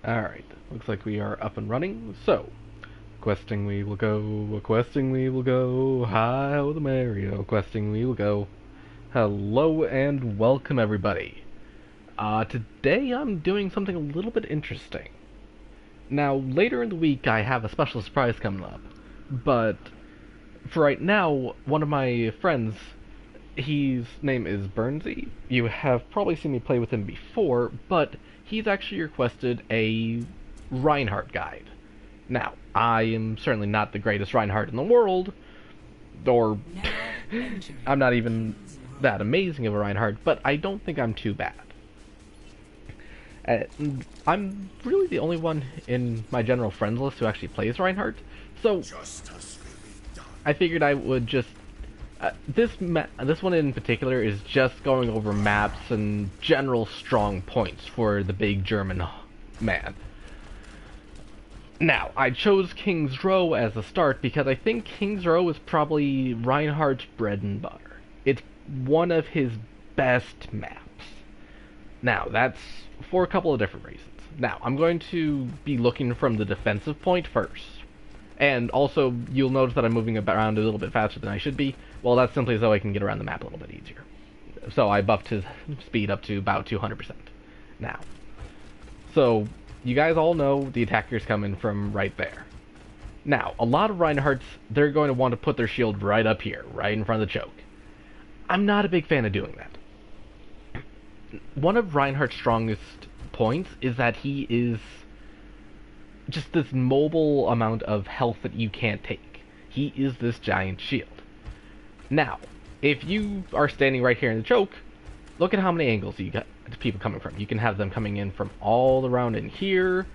Alright, looks like we are up and running. So, questing we will go, questing we will go, hi-ho the Mario, questing we will go. Hello and welcome everybody. Today I'm doing something a little bit interesting. Now, later in the week I have a special surprise coming up, but for right now, one of my friends, his name is Burnsy. You have probably seen me play with him before, but he's actually requested a Reinhardt guide. Now, I am certainly not the greatest Reinhardt in the world, or I'm not even that amazing of a Reinhardt, but I don't think I'm too bad. I'm really the only one in my general friends list who actually plays Reinhardt, so I figured I would just this one in particular is just going over maps and general strong points for the big German man. Now, I chose King's Row as a start because I think King's Row is probably Reinhardt's bread and butter. It's one of his best maps. Now, that's for a couple of different reasons. Now, I'm going to be looking from the defensive point first. And also, you'll notice that I'm moving around a little bit faster than I should be. Well, that's simply so I can get around the map a little bit easier. So I buffed his speed up to about 200% now. So, you guys all know the attacker's coming from right there. Now, a lot of Reinhardts, they're going to want to put their shield right up here, right in front of the choke. I'm not a big fan of doing that. One of Reinhardt's strongest points is that he is just this mobile amount of health that you can't take. He is this giant shield. Now, if you are standing right here in the choke, look at how many angles you got people coming from. You can have them coming in from all around in here,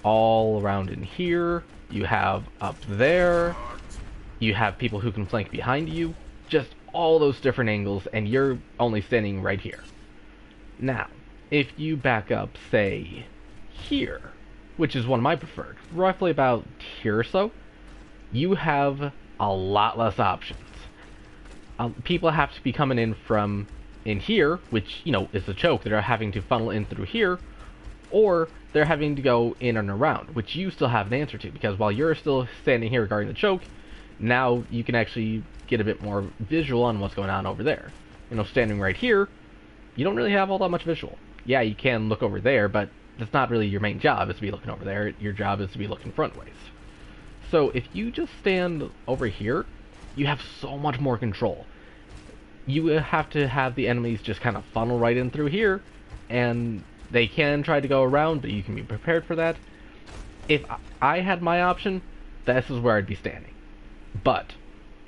all around in here, you have up there, you have people who can flank behind you, just all those different angles, and you're only standing right here. Now, if you back up, say, here, which is one of my preferred, roughly about here or so, you have a lot less options. People have to be coming in from in here, which, you know, is the choke. They're having to funnel in through here, or they're having to go in and around, which you still have an answer to, because while you're still standing here guarding the choke, now you can actually get a bit more visual on what's going on over there. You know, standing right here, you don't really have all that much visual. Yeah, you can look over there, but that's not really your main job, is to be looking over there. Your job is to be looking frontways. So if you just stand over here, you have so much more control. You have to have the enemies just kind of funnel right in through here, and they can try to go around, but you can be prepared for that. If I had my option, this is where I'd be standing. But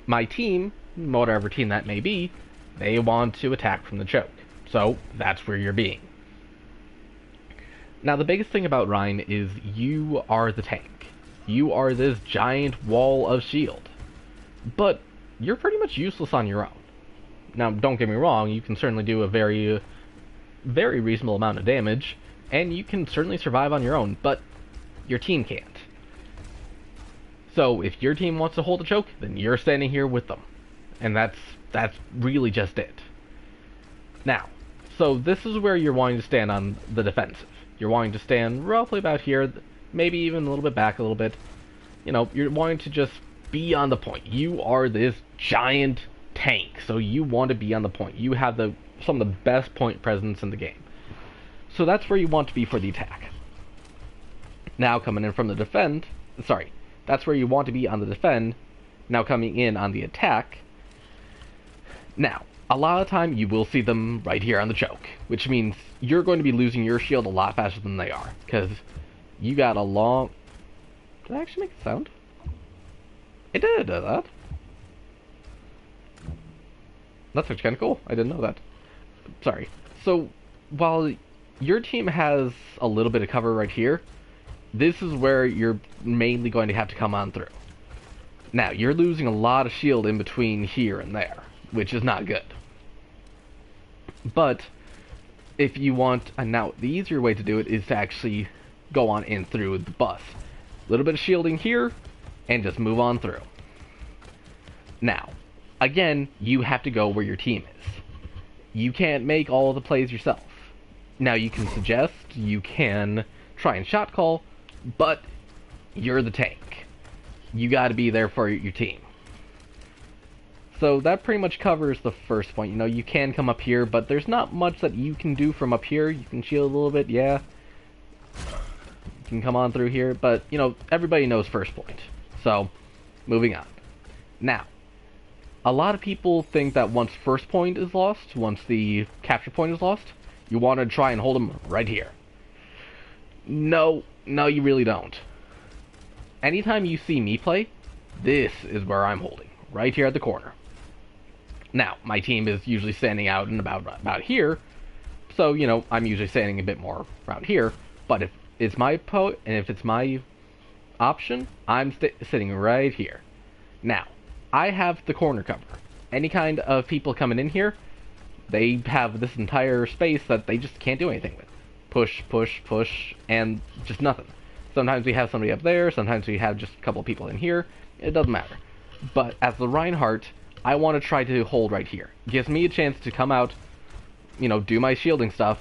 my team, whatever team that may be, they want to attack from the choke. So that's where you're being. Now, the biggest thing about Rein is you are the tank. You are this giant wall of shield. But you're pretty much useless on your own. Now, don't get me wrong, you can certainly do a very reasonable amount of damage, and you can certainly survive on your own, but your team can't. So, if your team wants to hold a choke, then you're standing here with them. And that's really just it. Now, so this is where you're wanting to stand on the defensive. You're wanting to stand roughly about here, maybe even a little bit back a little bit. You know, you're wanting to just be on the point. You are this giant tank, so you want to be on the point. You have some of the best point presence in the game. So that's where you want to be for the attack. Now coming in from the defend, that's where you want to be on the defend. Now coming in on the attack. Now, a lot of the time you will see them right here on the choke, which means you're going to be losing your shield a lot faster than they are, because you got a long... Did I actually make a sound? It did do that. That's actually kind of cool. I didn't know that. Sorry. So, while your team has a little bit of cover right here, this is where you're mainly going to have to come on through. Now, you're losing a lot of shield in between here and there, which is not good. But, if you want... And now, the easier way to do it is to actually go on in through the bus. A little bit of shielding here, and just move on through. Now, again, you have to go where your team is. You can't make all of the plays yourself. Now you can suggest, you can try and shot call, but you're the tank. You gotta be there for your team. So that pretty much covers the first point. You know, you can come up here, but there's not much that you can do from up here. You can shield a little bit, yeah. You can come on through here, but, you know, everybody knows first point. So, moving on. Now, a lot of people think that once first point is lost, once the capture point is lost, you want to try and hold them right here. No, you really don't. Anytime you see me play, this is where I'm holding, right here at the corner. Now, my team is usually standing out and about here, so, you know, I'm usually standing a bit more around here, but if it's my and if it's my option, I'm sitting right here. Now, I have the corner cover. Any kind of people coming in here, they have this entire space that they just can't do anything with. Push, push, push, and just nothing. Sometimes we have somebody up there, sometimes we have just a couple of people in here. It doesn't matter. But as the Reinhardt, I want to try to hold right here. Gives me a chance to come out, you know, do my shielding stuff,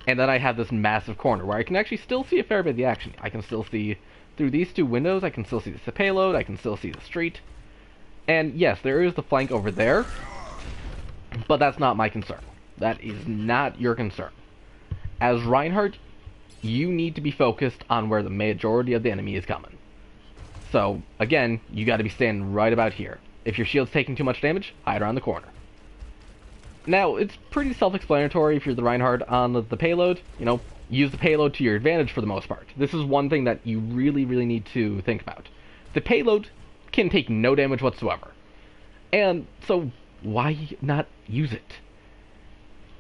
and then I have this massive corner where I can actually still see a fair bit of the action. I can still see through these two windows, I can still see the payload, I can still see the street. And yes, there is the flank over there, but that's not my concern. That is not your concern. As Reinhardt, you need to be focused on where the majority of the enemy is coming. So, again, you got to be standing right about here. If your shield's taking too much damage, hide around the corner. Now, it's pretty self-explanatory if you're the Reinhardt on the payload. You know, use the payload to your advantage for the most part. This is one thing that you really, really need to think about. The payload can take no damage whatsoever. And so, why not use it?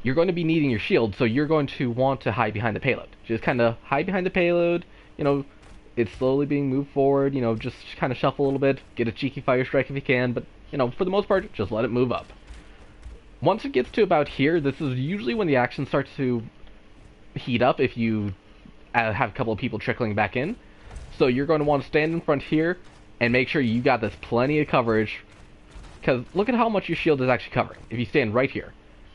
You're going to be needing your shield, so you're going to want to hide behind the payload. Just kind of hide behind the payload, you know, it's slowly being moved forward, you know, just kind of shuffle a little bit, get a cheeky fire strike if you can, but, you know, for the most part, just let it move up. Once it gets to about here, this is usually when the action starts to heat up if you have a couple of people trickling back in. So you're going to want to stand in front here and make sure you got this plenty of coverage, because look at how much your shield is actually covering. If you stand right here,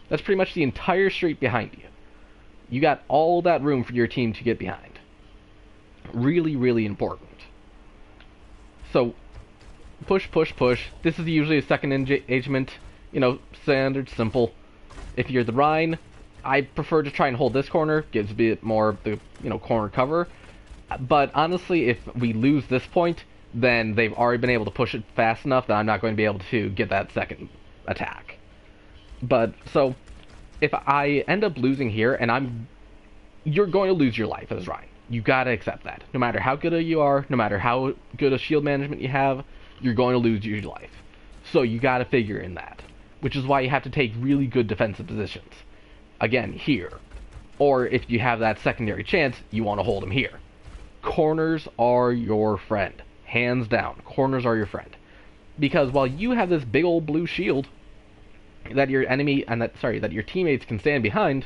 that's pretty much the entire street behind you. You got all that room for your team to get behind. Really, really important. So, push, push, push. This is usually a second engagement. You know, standard, simple. If you're the Rhine, I prefer to try and hold this corner. Gives a bit more of the, you know, corner cover. But honestly, if we lose this point, then they've already been able to push it fast enough that I'm not going to be able to get that second attack. But, so, if I end up losing here, and you're going to lose your life as Rhine. You gotta accept that. No matter how good you are, no matter how good a shield management you have, you're going to lose your life. So you gotta figure in that. Which is why you have to take really good defensive positions. Again, here. Or if you have that secondary chance, you want to hold them here. Corners are your friend. Hands down. Corners are your friend. Because while you have this big old blue shield that your enemy and that your teammates can stand behind,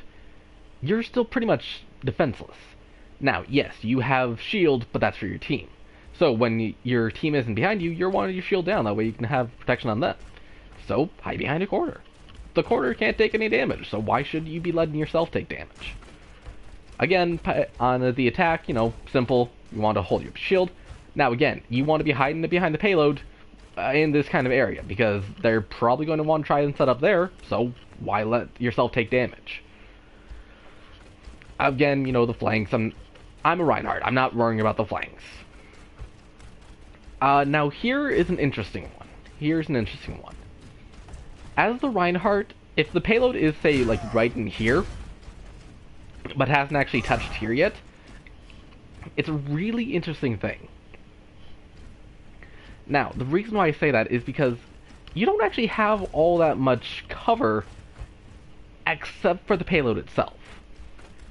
you're still pretty much defenseless. Now, yes, you have shield, but that's for your team. So when your team isn't behind you, you're wanting your shield down. That way you can have protection on them. So hide behind a corner. The corner can't take any damage, so why should you be letting yourself take damage? Again, on the attack, you know, simple. You want to hold your shield. Now, again, you want to be hiding behind the payload in this kind of area, because they're probably going to want to try and set up there, so why let yourself take damage? Again, you know, the flanks, I'm a Reinhardt. I'm not worrying about the flanks. Now, here is an interesting one. Here's an interesting one. As the Reinhardt, if the payload is, say, like, right in here, but hasn't actually touched here yet, it's a really interesting thing. Now, the reason why I say that is because you don't actually have all that much cover except for the payload itself.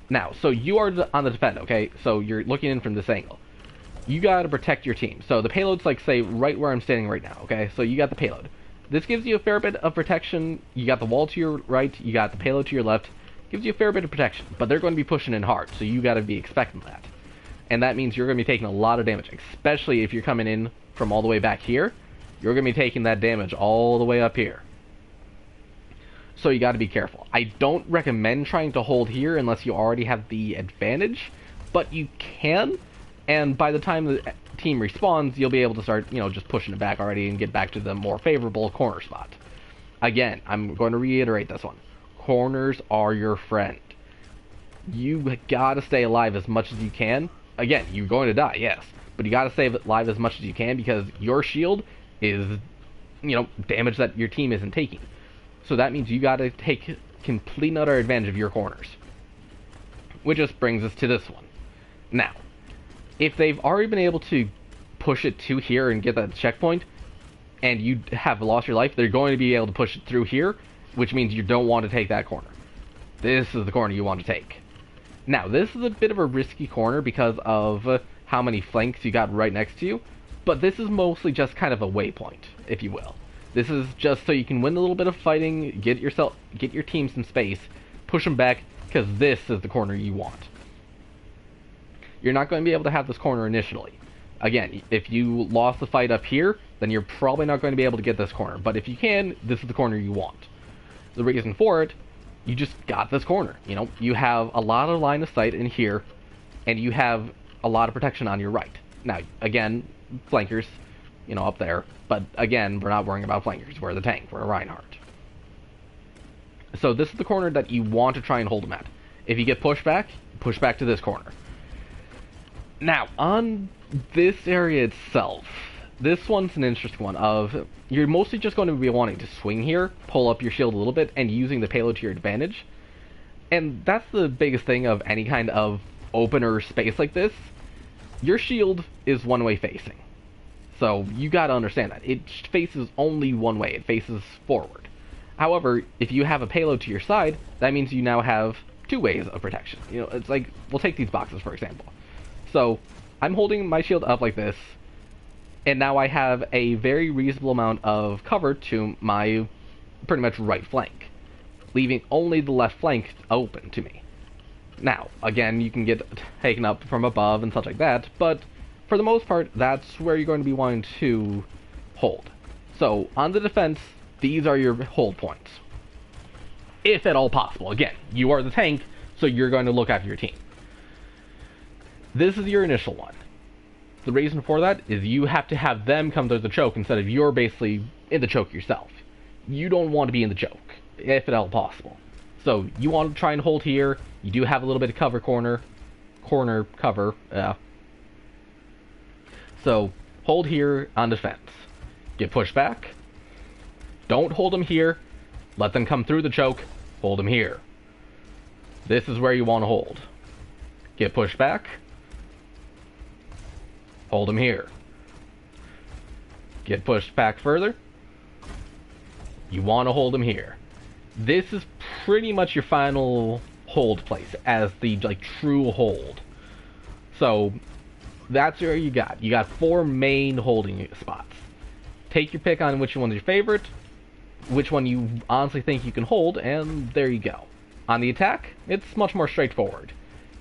Now, so you are on the defend, okay? So you're looking in from this angle. You gotta protect your team. So the payload's like, say, right where I'm standing right now, okay? So you got the payload. This gives you a fair bit of protection. You got the wall to your right, you got the payload to your left. Gives you a fair bit of protection, but they're going to be pushing in hard, so you gotta be expecting that. And that means you're going to be taking a lot of damage, especially if you're coming in from all the way back here. You're going to be taking that damage all the way up here. So you got to be careful. I don't recommend trying to hold here unless you already have the advantage, but you can, and by the time the team respawns, you'll be able to start, just pushing it back already and get back to the more favorable corner spot. Again, I'm going to reiterate this one. Corners are your friend. You gotta stay alive as much as you can. Again, you're going to die, yes, but you gotta stay alive as much as you can because your shield is, damage that your team isn't taking. So that means you gotta take complete and utter advantage of your corners. Which just brings us to this one. Now, if they've already been able to push it to here and get that checkpoint, and you have lost your life, they're going to be able to push it through here, which means you don't want to take that corner. This is the corner you want to take. Now, this is a bit of a risky corner because of how many flanks you got right next to you, but this is mostly just kind of a waypoint, if you will. This is just so you can win a little bit of fighting, get your team some space, push them back, because this is the corner you want. You're not going to be able to have this corner initially. Again, if you lost the fight up here, then you're probably not going to be able to get this corner. But if you can, this is the corner you want. The reason for it, you just got this corner. You have a lot of line of sight in here, and you have a lot of protection on your right. Now, again, flankers, up there. But again, we're not worrying about flankers. We're the tank. We're a Reinhardt. So this is the corner that you want to try and hold them at. If you get pushed back, push back to this corner. Now, on this area itself, this one's an interesting one of, you're mostly just going to be wanting to swing here, pull up your shield a little bit, and using the payload to your advantage. And that's the biggest thing of any kind of opener space like this. Your shield is one-way facing. So you gotta understand that. It faces only one way, it faces forward. However, if you have a payload to your side, that means you now have two ways of protection. It's like, we'll take these boxes for example. So, I'm holding my shield up like this, and now I have a very reasonable amount of cover to my pretty much right flank, leaving only the left flank open to me. Now, again, you can get taken up from above and such like that, but for the most part, that's where you're going to be wanting to hold. So, on the defense, these are your hold points. If at all possible. Again, you are the tank, so you're going to look after your team. This is your initial one. The reason for that is you have to have them come to the choke instead of you're basically in the choke yourself. You don't want to be in the choke, if at all possible. So, you want to try and hold here. You do have a little bit of corner cover. So, hold here on defense. Get pushed back. Don't hold them here. Let them come through the choke. Hold them here. This is where you want to hold. Get pushed back. Hold them here. Get pushed back further. You want to hold them here. This is pretty much your final hold place as the true hold. So that's where you got. You got 4 main holding spots. Take your pick on which one's your favorite, which one you honestly think you can hold, and there you go. On the attack, it's much more straightforward.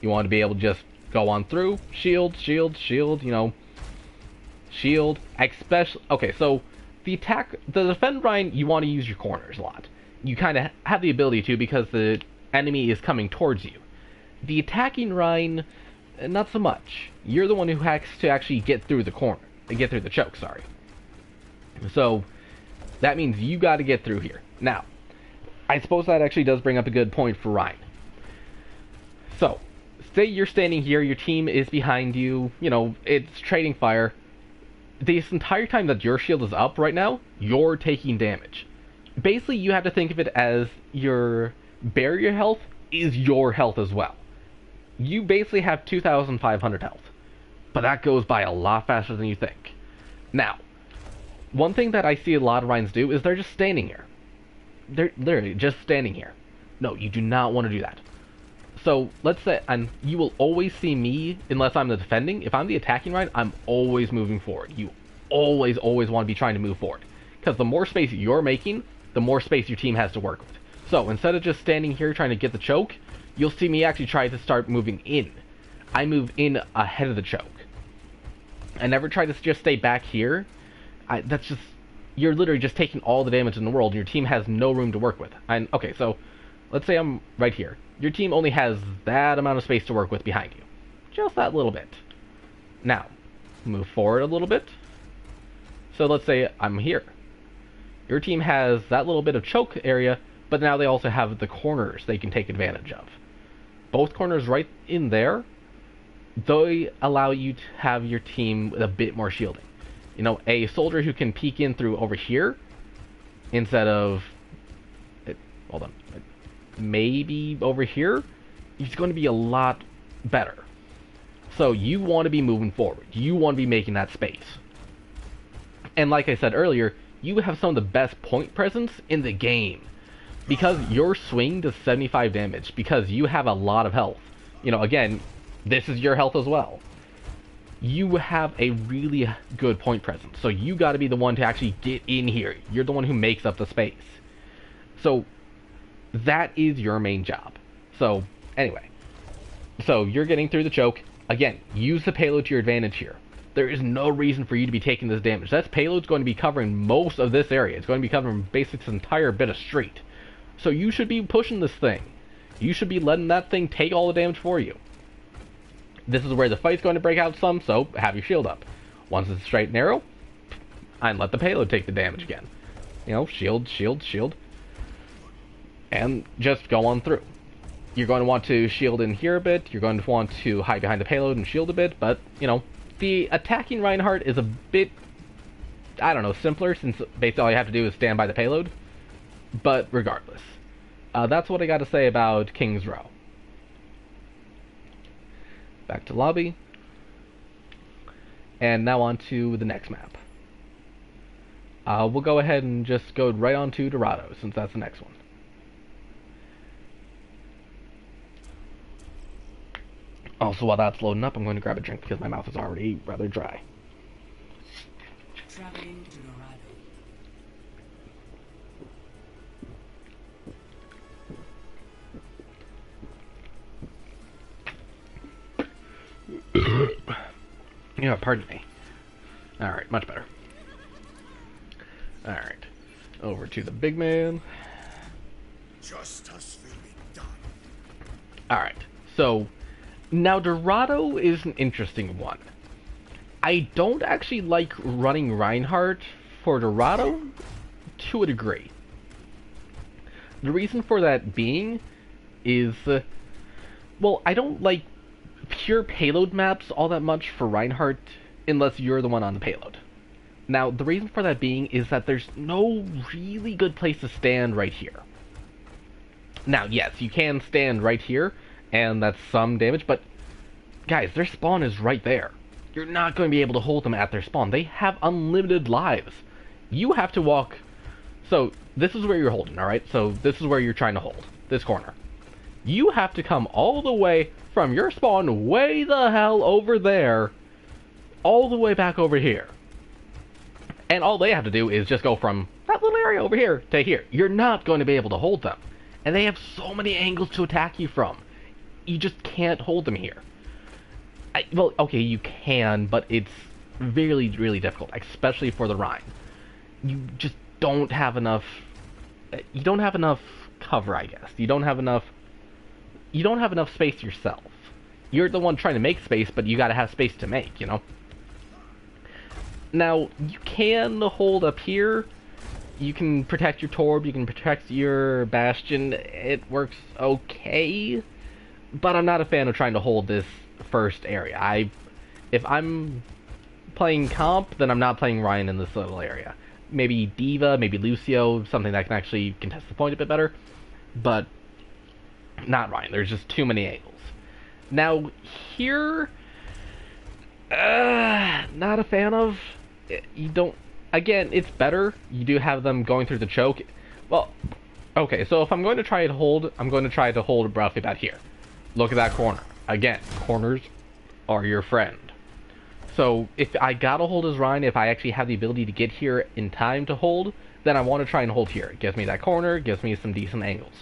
You want to be able to just go on through, shield, shield, shield, shield, especially, okay, so the defend Rhine, you want to use your corners a lot. You kind of have the ability to because the enemy is coming towards you. The attacking Rhine, not so much. You're the one who has to actually get through the corner, get through the choke, sorry. So, that means you got to get through here. Now, I suppose that actually does bring up a good point for Rhine. So, say you're standing here, your team is behind you, it's trading fire. This entire time that your shield is up right now, you're taking damage. Basically, you have to think of it as your barrier health is your health as well. You basically have 2,500 health, but that goes by a lot faster than you think. Now, one thing that I see a lot of Rhines do is they're just standing here. They're literally just standing here. No, you do not want to do that. So, let's say, and you will always see me, unless I'm the defending, if I'm the attacking Rhine, I'm always moving forward. You always want to be trying to move forward. Because the more space you're making, the more space your team has to work with. So, instead of just standing here trying to get the choke, you'll see me actually try to start moving in. I move in ahead of the choke. I never try to just stay back here. That's just, you're literally just taking all the damage in the world, and your team has no room to work with. And okay, so let's say I'm right here. Your team only has that amount of space to work with behind you. Just that little bit. Now, move forward a little bit. So let's say I'm here. Your team has that little bit of choke area, but now they also have the corners they can take advantage of. Both corners right in there, they allow you to have your team with a bit more shielding. You know, a soldier who can peek in through over here, instead of... hold on. Maybe over here, he's going to be a lot better. So you want to be moving forward. You want to be making that space. And like I said earlier, you have some of the best point presence in the game. Because your swing does 75 damage, because you have a lot of health. You know, again, this is your health as well. You have a really good point presence. So you got to be the one to actually get in here. You're the one who makes up the space. So that is your main job. So anyway, so you're getting through the choke. Again, use the payload to your advantage here. There is no reason for you to be taking this damage. That payload's going to be covering most of this area. It's going to be covering basically this entire bit of street. So you should be pushing this thing. You should be letting that thing take all the damage for you. This is where the fight's going to break out some, so have your shield up. Once it's straight and narrow, and let the payload take the damage again. You know, shield, shield, shield. And just go on through. You're going to want to shield in here a bit. You're going to want to hide behind the payload and shield a bit, but, you know, the attacking Reinhardt is a bit, I don't know, simpler, since basically all you have to do is stand by the payload. But regardless, that's what I got to say about King's Row. Back to lobby. And now on to the next map. We'll go ahead and just go right on to Dorado, since that's the next one. Also, while that's loading up, I'm going to grab a drink because my mouth is already rather dry. Traveling to Dorado. Yeah, pardon me. Alright, much better. Alright. Over to the big man. Justice will be done. Alright, so now Dorado is an interesting one. I don't actually like running Reinhardt for Dorado to a degree. The reason for that being is, well, I don't like pure payload maps all that much for Reinhardt unless you're the one on the payload. Now, the reason for that being is that there's no really good place to stand right here. Now, yes, you can stand right here, and that's some damage, but guys, their spawn is right there. You're not going to be able to hold them at their spawn. They have unlimited lives. You have to walk... So, this is where you're holding, alright? So, this is where you're trying to hold. This corner. You have to come all the way from your spawn way the hell over there, all the way back over here. And all they have to do is just go from that little area over here to here. You're not going to be able to hold them. And they have so many angles to attack you from. You just can't hold them here. Well, okay, you can, but it's really, really difficult, especially for the Rhine. You just don't have enough... You don't have enough cover, I guess. You don't have enough space yourself. You're the one trying to make space, but you gotta have space to make, you know? Now, you can hold up here. You can protect your Torb, you can protect your Bastion. It works okay. But I'm not a fan of trying to hold this first area. If I'm playing comp, then I'm not playing Ryan in this little area. Maybe Diva, maybe Lucio, something that can actually contest the point a bit better. But not Ryan. There's just too many angles. Now, here... not a fan of... You don't... Again, it's better. You do have them going through the choke. Well, okay, so if I'm going to try to hold, I'm going to try to hold roughly about here. Look at that corner. Again, corners are your friend. So, if I gotta hold as Ryan, if I actually have the ability to get here in time to hold, then I want to try and hold here. It gives me that corner, it gives me some decent angles.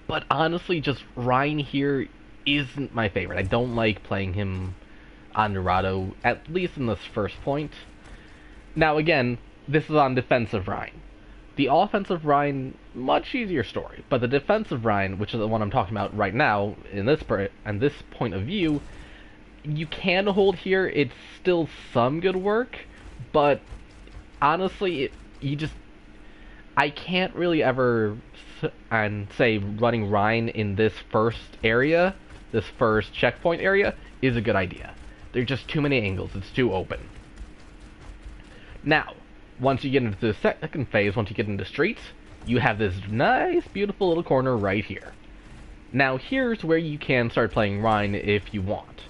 But honestly, just Ryan here isn't my favorite. I don't like playing him on Dorado, at least in this first point. Now again, this is on defensive Rhine. The offensive Rhine, much easier story, but the defensive Rhine, which is the one I'm talking about right now, in this point of view, you can hold here. It's still some good work, but honestly, I can't really ever say running Rhine in this first area, this first checkpoint area, is a good idea. There's just too many angles. It's too open. Now, once you get into the second phase, once you get into streets, you have this nice, beautiful little corner right here. Now, here's where you can start playing Rhine if you want.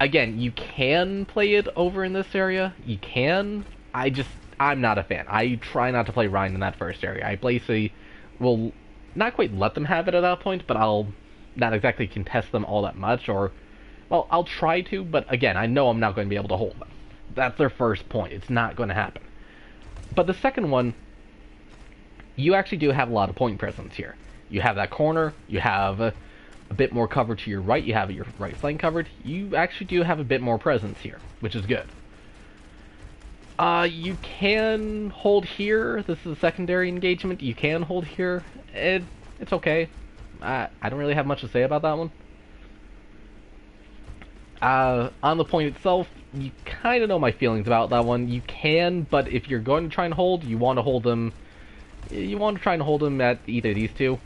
Again, you can play it over in this area. You can. I'm not a fan. I try not to play Rhine in that first area. I basically will not quite let them have it at that point, but I'll not exactly contest them all that much, or, well, I'll try to, but again, I know I'm not going to be able to hold them. That's their first point. It's not going to happen. But the second one, you actually do have a lot of point presence here. You have that corner, you have a bit more cover to your right, you have your right flank covered. You actually do have a bit more presence here, which is good. You can hold here. This is a secondary engagement. You can hold here. It's okay. I don't really have much to say about that one. On the point itself, you kind of know my feelings about that one. You can, but if you're going to try and hold, you want to hold them. You want to try and hold them at either of these two.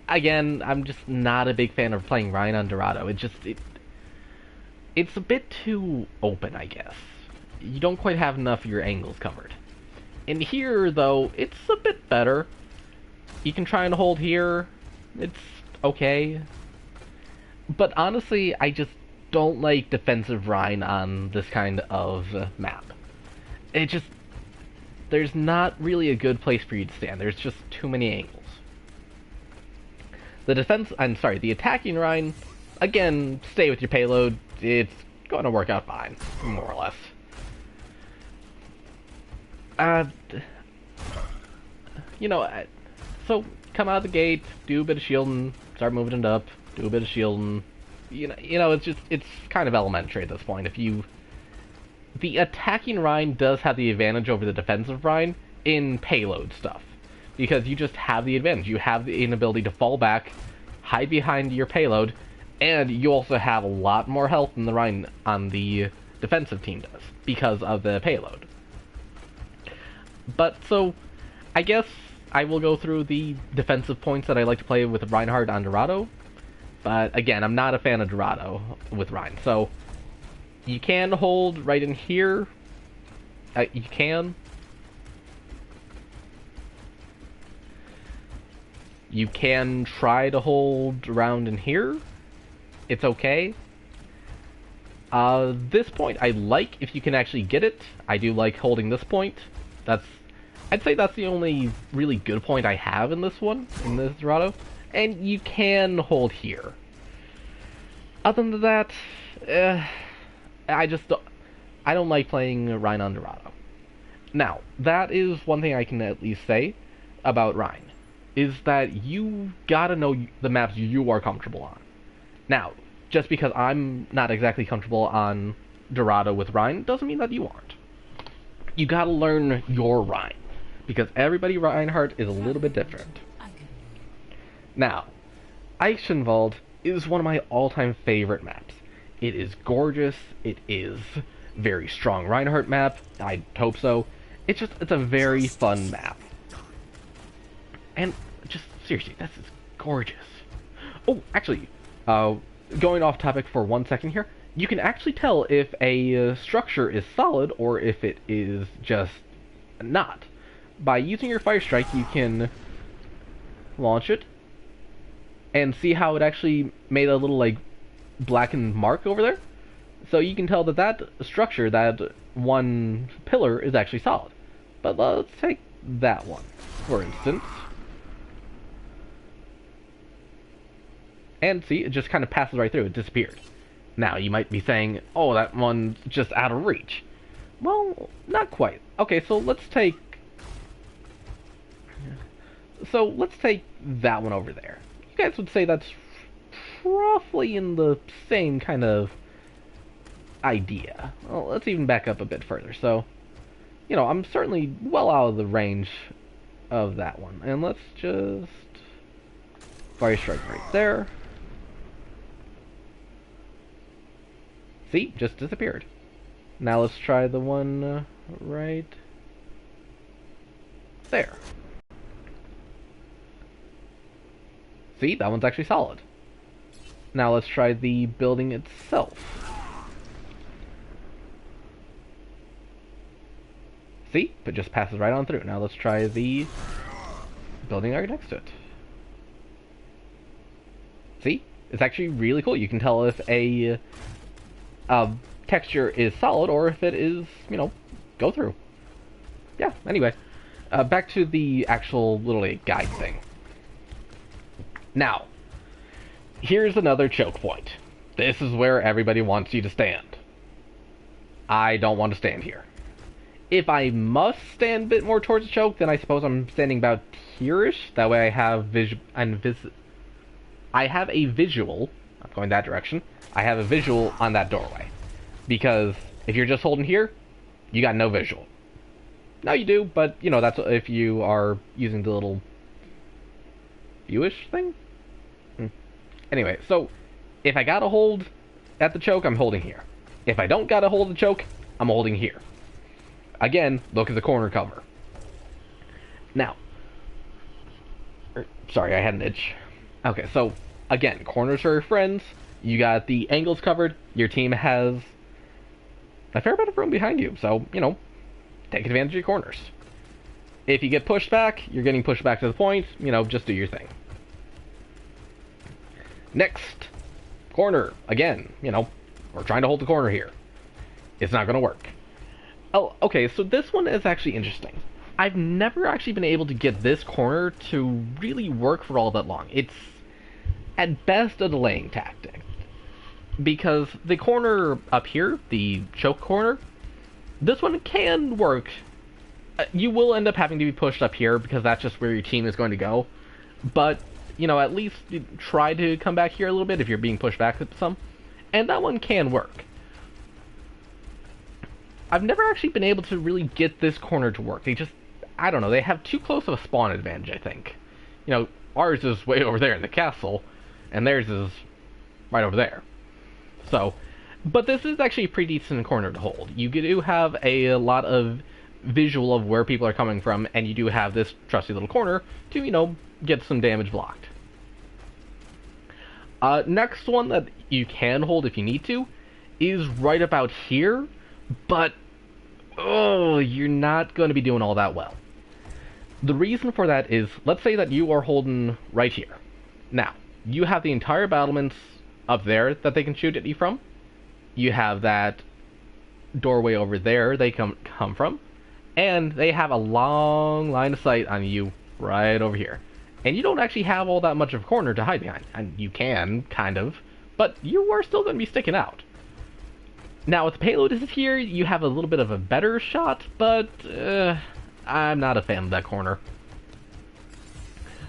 Again, I'm just not a big fan of playing Rhine on Dorado. It's a bit too open, I guess. You don't quite have enough of your angles covered. And here, though, it's a bit better. You can try and hold here. It's okay. But honestly, I just don't like defensive Rhine on this kind of map. There's not really a good place for you to stand. There's just too many angles. The attacking Rhine, again, stay with your payload. It's going to work out fine, more or less. So come out of the gate, do a bit of shielding, start moving it up, do a bit of shielding. It's kind of elementary at this point. The attacking Rhine does have the advantage over the defensive Rhine in payload stuff, because you just have the advantage. You have the inability to fall back, hide behind your payload, and you also have a lot more health than the Rhine on the defensive team does, because of the payload. But, so, I guess I will go through the defensive points that I like to play with Reinhardt on Dorado. But, again, I'm not a fan of Dorado with Rhine. So, you can hold right in here. You can. You can try to hold around in here. It's okay. This point I like if you can actually get it. I do like holding this point. I'd say that's the only really good point I have in this one, in this Dorado. And you can hold here. Other than that, I don't like playing Rhine on Dorado. Now, that is one thing I can at least say about Rhine, is that you gotta know the maps you are comfortable on. Now, just because I'm not exactly comfortable on Dorado with Rhine, doesn't mean that you aren't. You gotta learn your Rhine, because everybody Reinhardt is a little bit different. Now, Eichenwald is one of my all-time favorite maps. It is gorgeous, it is very strong Reinhardt map, I hope so. It's a very fun map. And just, seriously, this is gorgeous. Oh, actually, going off topic for 1 second here, you can actually tell if a structure is solid or if it is just not. By using your fire strike, you can launch it and see how it actually made a little, like, blackened mark over there. So you can tell that that structure, that one pillar, is actually solid. But let's take that one, for instance. And see, it just kind of passes right through, it disappeared. Now, you might be saying, oh, that one's just out of reach. Well, not quite. Okay, so let's take that one over there. You guys would say that's roughly in the same kind of idea. Well, let's even back up a bit further. So, you know, I'm certainly well out of the range of that one. And let's just fire strike right there. See, just disappeared. Now let's try the one right there. See, that one's actually solid. Now let's try the building itself. See, it just passes right on through. Now let's try the building right next to it. See, it's actually really cool. You can tell if a texture is solid or if it is, you know, go through. Yeah, anyway. Back to the actual little guide thing. Now, here's another choke point. This is where everybody wants you to stand. I don't want to stand here. If I must stand a bit more towards the choke, then I suppose I'm standing about here-ish. That way I have I have a visual. I'm going that direction. I have a visual on that doorway. Because if you're just holding here, you got no visual. No, you do, but, you know, that's if you are using the little viewish thing? Anyway, so if I gotta hold at the choke, I'm holding here. If I don't gotta hold the choke, I'm holding here. Again, look at the corner cover. Now, sorry, I had an itch. Okay, so again, corners are your friends. You got the angles covered. Your team has a fair bit of room behind you, so, you know, take advantage of your corners. If you get pushed back, you're getting pushed back to the point, you know, just do your thing. Next, corner. Again, you know, we're trying to hold the corner here. It's not going to work. Oh, okay, so this one is actually interesting. I've never actually been able to get this corner to really work for all that long. It's, at best, a delaying tactic. Because the corner up here, the choke corner, this one can work. You will end up having to be pushed up here because that's just where your team is going to go. But, you know, at least try to come back here a little bit if you're being pushed back some. And that one can work. I've never actually been able to really get this corner to work. They just, I don't know, they have too close of a spawn advantage, I think. You know, ours is way over there in the castle, and theirs is right over there. So, but this is actually a pretty decent corner to hold. You do have a lot of visual of where people are coming from, and you do have this trusty little corner to, you know, get some damage blocked. Next one that you can hold if you need to is right about here, but, oh, you're not going to be doing all that well. The reason for that is, let's say that you are holding right here. Now, you have the entire battlements up there that they can shoot at you from. You have that doorway over there they come from. And they have a long line of sight on you right over here. And you don't actually have all that much of a corner to hide behind. And you can, kind of, but you are still going to be sticking out. Now, if the payload is here, you have a little bit of a better shot, but I'm not a fan of that corner.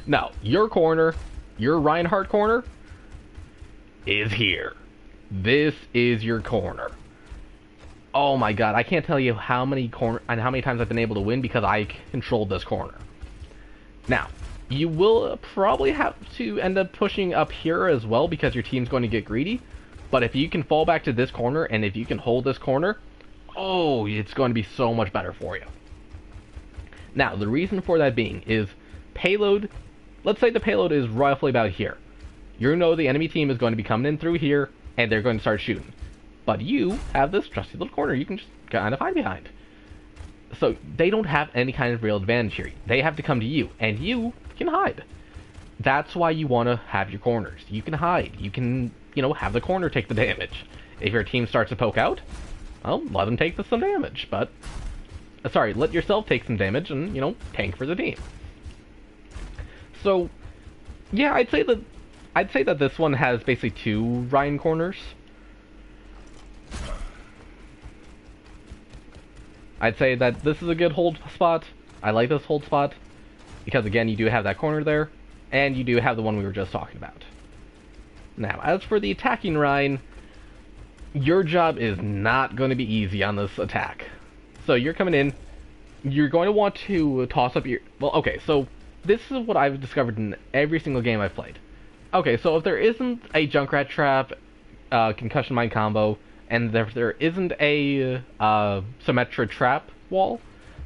Now, your corner, your Reinhardt corner, is here. This is your corner. Oh my god, I can't tell you how many times I've been able to win because I controlled this corner. Now, you will probably have to end up pushing up here as well because your team's going to get greedy. But if you can fall back to this corner, and if you can hold this corner, oh, it's going to be so much better for you. Now, the reason for that being is payload. Let's say the payload is roughly about here. You know the enemy team is going to be coming in through here, and they're going to start shooting. But you have this trusty little corner you can just kind of hide behind. So they don't have any kind of real advantage here. They have to come to you, and you can hide. That's why you want to have your corners. You can hide. You can, you know, have the corner take the damage. If your team starts to poke out, well, let them take some damage. But, sorry, let yourself take some damage and, you know, tank for the team. So, yeah, I'd say that this one has basically two Ryan corners. I'd say that this is a good hold spot. I like this hold spot because, again, you do have that corner there, and you do have the one we were just talking about. Now, as for the attacking Rhine, your job is not going to be easy on this attack. So you're coming in, you're going to want to toss up your... Well, okay, so this is what I've discovered in every single game I've played. Okay, so if there isn't a Junkrat trap, concussion mine combo, and if there isn't a Symmetra trap wall,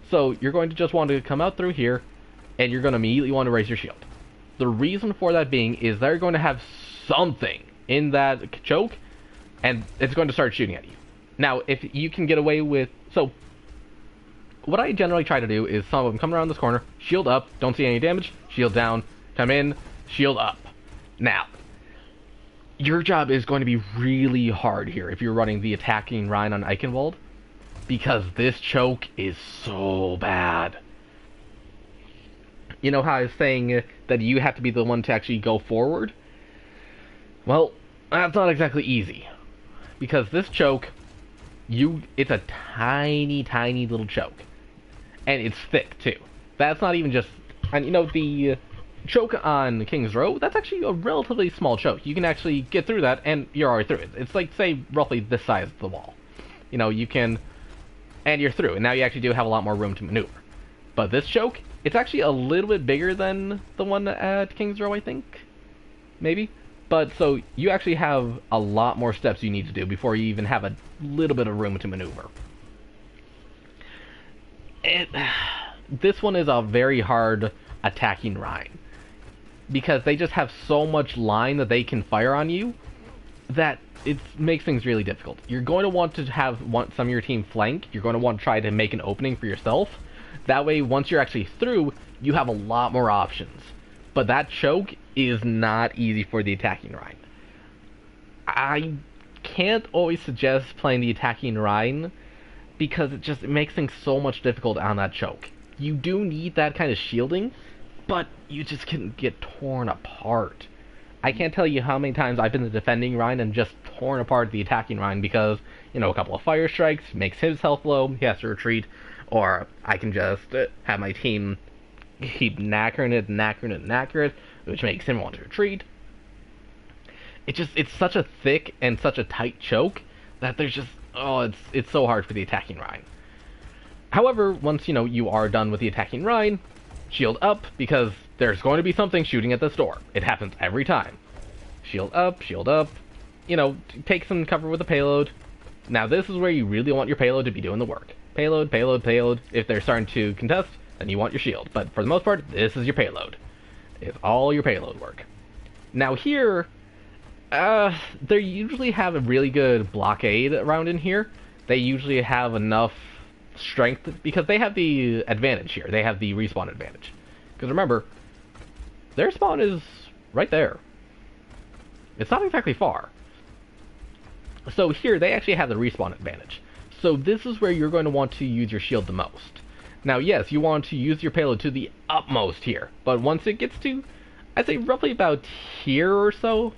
so you're going to just want to come out through here, and you're going to immediately want to raise your shield. The reason for that being is they're going to have something in that choke, and it's going to start shooting at you. Now, if you can get away with... So, what I generally try to do is some of them come around this corner, shield up, don't see any damage, shield down, come in, shield up. Now, your job is going to be really hard here if you're running the attacking Rein on Eichenwald, because this choke is so bad. You know how I was saying that you have to be the one to actually go forward? Well, that's not exactly easy. Because this choke, it's a tiny, tiny little choke. And it's thick, too. That's not even just... And, you know, the choke on King's Row, that's actually a relatively small choke. You can actually get through that, and you're already through it. It's like, say, roughly this size of the wall. You know, you can... And you're through, and now you actually do have a lot more room to maneuver. But this choke, it's actually a little bit bigger than the one at King's Row, I think? Maybe? But, so, you actually have a lot more steps you need to do before you even have a little bit of room to maneuver. This one is a very hard attacking Rein, because they just have so much line that they can fire on you that it makes things really difficult. You're going to want to have some of your team flank. You're going to want to try to make an opening for yourself. That way, once you're actually through, you have a lot more options. But that choke is not easy for the attacking Rein. I can't always suggest playing the attacking Rein, because it makes things so much difficult on that choke. You do need that kind of shielding, but you just can get torn apart. I can't tell you how many times I've been the defending Rein and just torn apart the attacking Rein because, you know, a couple of fire strikes makes his health low, he has to retreat, or I can just have my team keep knackering it, which makes him want to retreat. It's such a thick and such a tight choke that there's just... Oh, it's so hard for the attacking Rein. However, once, you know, you are done with the attacking Rein, shield up, because there's going to be something shooting at this door. It happens every time. Shield up, you know, take some cover with a payload. Now, this is where you really want your payload to be doing the work. Payload. If they're starting to contest, then you want your shield. But for the most part, this is your payload. It's all your payload work. Now here... they usually have a really good blockade around in here. They usually have enough strength, because they have the advantage here. They have the respawn advantage. Because remember, their spawn is right there. It's not exactly far. So here, they actually have the respawn advantage. So this is where you're going to want to use your shield the most. Now yes, you want to use your payload to the utmost here, but once it gets to... I'd say roughly about here or so,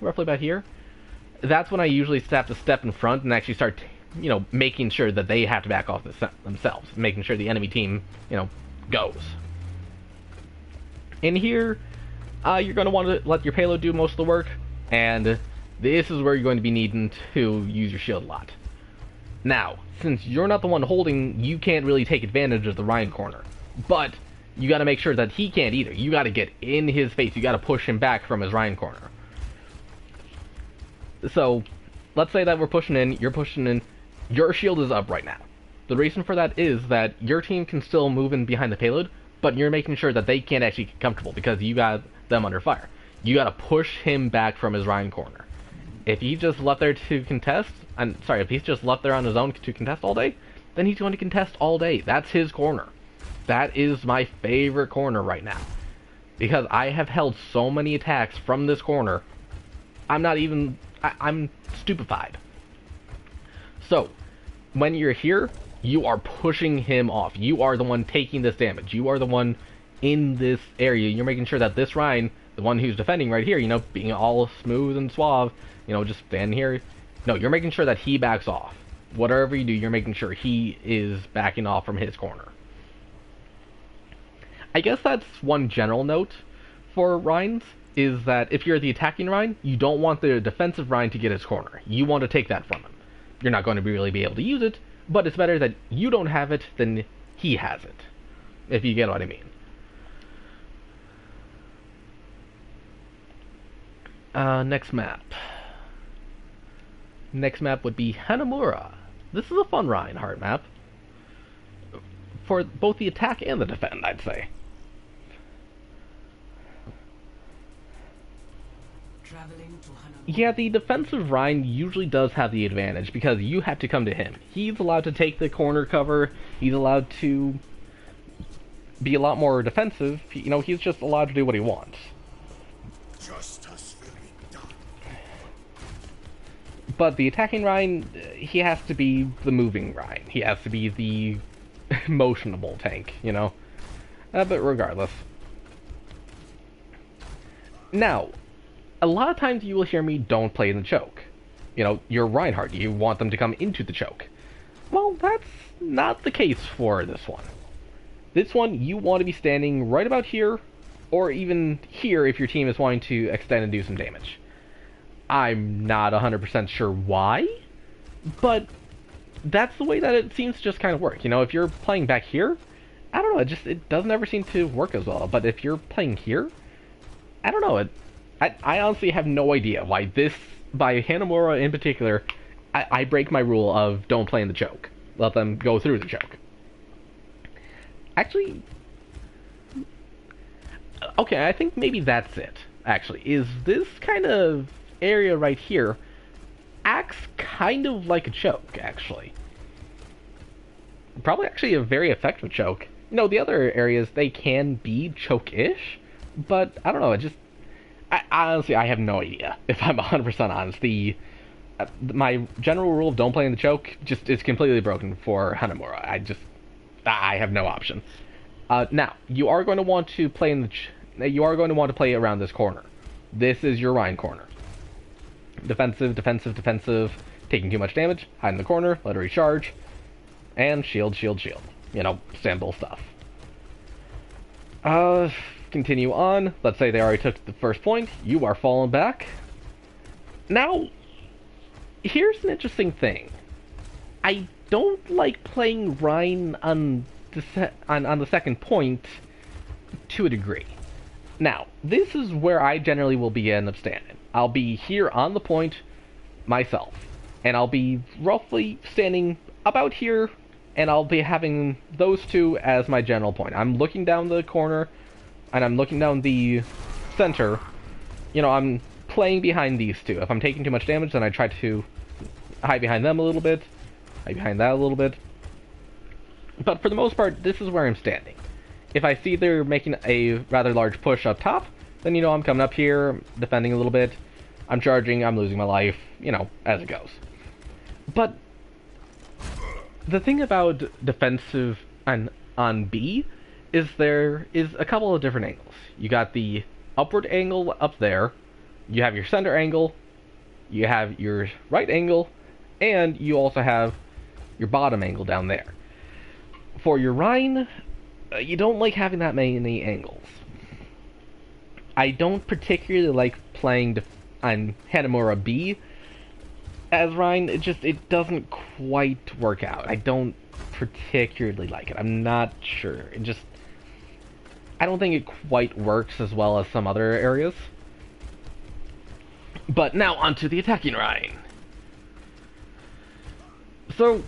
that's when I usually have to step in front and actually start, you know, making sure that they have to back off themselves, making sure the enemy team, you know, goes. In here, you're going to want to let your payload do most of the work, and this is where you're going to be needing to use your shield a lot. Now, since you're not the one holding, you can't really take advantage of the Rein corner, but you got to make sure that he can't either. You got to get in his face. You got to push him back from his Rein corner. So, let's say that we're pushing in, you're pushing in, your shield is up right now. The reason for that is that your team can still move in behind the payload, but you're making sure that they can't actually get comfortable because you got them under fire. You got to push him back from his Rein corner. If he's just left there to contest, if he's just left there on his own to contest all day, then he's going to contest all day. That's his corner. That is my favorite corner right now. Because I have held so many attacks from this corner, I'm stupefied. So, when you're here, you are pushing him off. You are the one taking this damage. You are the one in this area. You're making sure that this Rein, the one who's defending right here, you know, being all smooth and suave, you know, just standing here. No, you're making sure that he backs off. Whatever you do, you're making sure he is backing off from his corner. I guess that's one general note for Reins, is that if you're the attacking Rein, you don't want the defensive Rein to get his corner. You want to take that from him. You're not going to really be able to use it, but it's better that you don't have it than he has it. if you get what I mean. Next map. Next map would be Hanamura. This is a fun Reinhardt map. For both the attack and the defend, I'd say. Yeah, the defensive Rein usually does have the advantage because you have to come to him. He's allowed to take the corner cover. He's allowed to be a lot more defensive. You know, he's just allowed to do what he wants. Justice will be done. But the attacking Rein, he has to be the moving Rein. He has to be the motionable tank, you know? But regardless. Now, a lot of times you will hear me don't play in the choke. You know, you're Reinhardt, you want them to come into the choke. Well, that's not the case for this one. This one, you want to be standing right about here, or even here if your team is wanting to extend and do some damage. I'm not 100% sure why, but that's the way that it seems to just kind of work. You know, if you're playing back here, I don't know, it doesn't ever seem to work as well. But if you're playing here, I don't know, I honestly have no idea why by Hanamura in particular, I break my rule of don't play in the choke. Let them go through the choke. Actually, okay, I think maybe that's it, actually. Is this kind of area right here acts kind of like a choke, actually. Probably actually a very effective choke. You know, the other areas, they can be choke-ish, but I don't know, honestly, I have no idea, if I'm 100% honest. My general rule of don't play in the choke just is completely broken for Hanamura. I have no option. Now, you are going to want to play around this corner. This is your Rein corner. Defensive, defensive, defensive, taking too much damage, hide in the corner, let her recharge, and shield, shield, shield. You know, simple stuff. Continue on. Let's say they already took the first point. You are falling back. Now, here's an interesting thing. I don't like playing Rein on the second point to a degree. Now, this is where I generally will begin up standing. I'll be here on the point myself, and I'll be roughly standing about here, and I'll be having those two as my general point. I'm looking down the corner, and I'm looking down the center. You know, I'm playing behind these two. If I'm taking too much damage, then I try to hide behind them a little bit, hide behind that a little bit. But for the most part, this is where I'm standing. If I see they're making a rather large push up top, then, you know, I'm coming up here, defending a little bit. I'm charging, I'm losing my life, you know, as it goes. But the thing about defensive on B is there is a couple of different angles. You got the upward angle up there, you have your center angle, you have your right angle, and you also have your bottom angle down there. For your Rein, you don't like having that many angles. I don't particularly like playing on Hanamura B as Rein. It doesn't quite work out. I don't particularly like it. I'm not sure. I don't think it quite works as well as some other areas. But now onto the attacking Rein. So,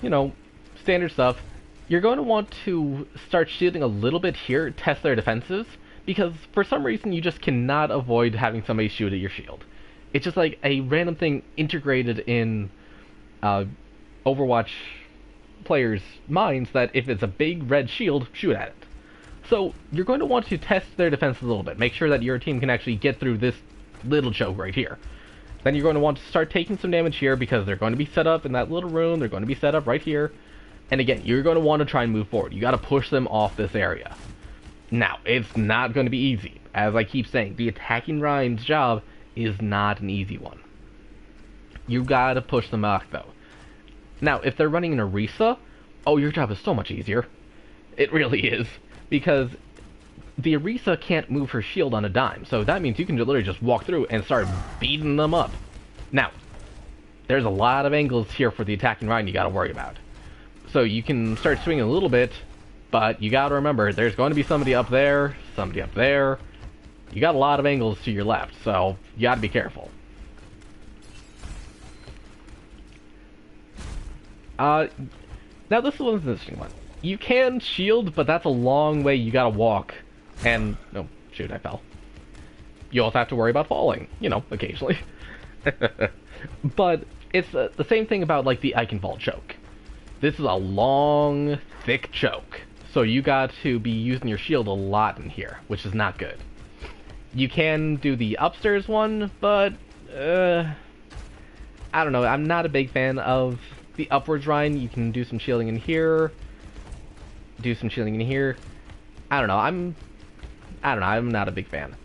you know, standard stuff. You're going to want to start shielding a little bit here, test their defenses, because for some reason you just cannot avoid having somebody shoot at your shield. It's just like a random thing integrated in Overwatch players' minds that if it's a big red shield, shoot at it. So you're going to want to test their defense a little bit. Make sure that your team can actually get through this little choke right here. Then you're going to want to start taking some damage here because they're going to be set up in that little room. They're going to be set up right here. And again, you're going to want to try and move forward. You got to push them off this area. Now, it's not going to be easy. As I keep saying, the attacking Rein's job is not an easy one. You got to push them back, though. Now, if they're running an Orisa, oh, your job is so much easier. It really is. Because the Orisa can't move her shield on a dime. So that means you can literally just walk through and start beating them up. Now, there's a lot of angles here for the attacking Rein you got to worry about. So you can start swinging a little bit, But you gotta remember, there's going to be somebody up there, somebody up there. You got a lot of angles to your left, so you gotta be careful. Now this one's an interesting one. You can shield, but that's a long way you gotta walk. And, oh, shoot, I fell. You also have to worry about falling, you know, occasionally. But it's the same thing about, like, the Eichenwald choke. This is a long, thick choke. So you got to be using your shield a lot in here, which is not good. You can do the upstairs one, but, I don't know, I'm not a big fan of the upwards Rein. You can do some shielding in here, do some shielding in here. I don't know, I'm not a big fan.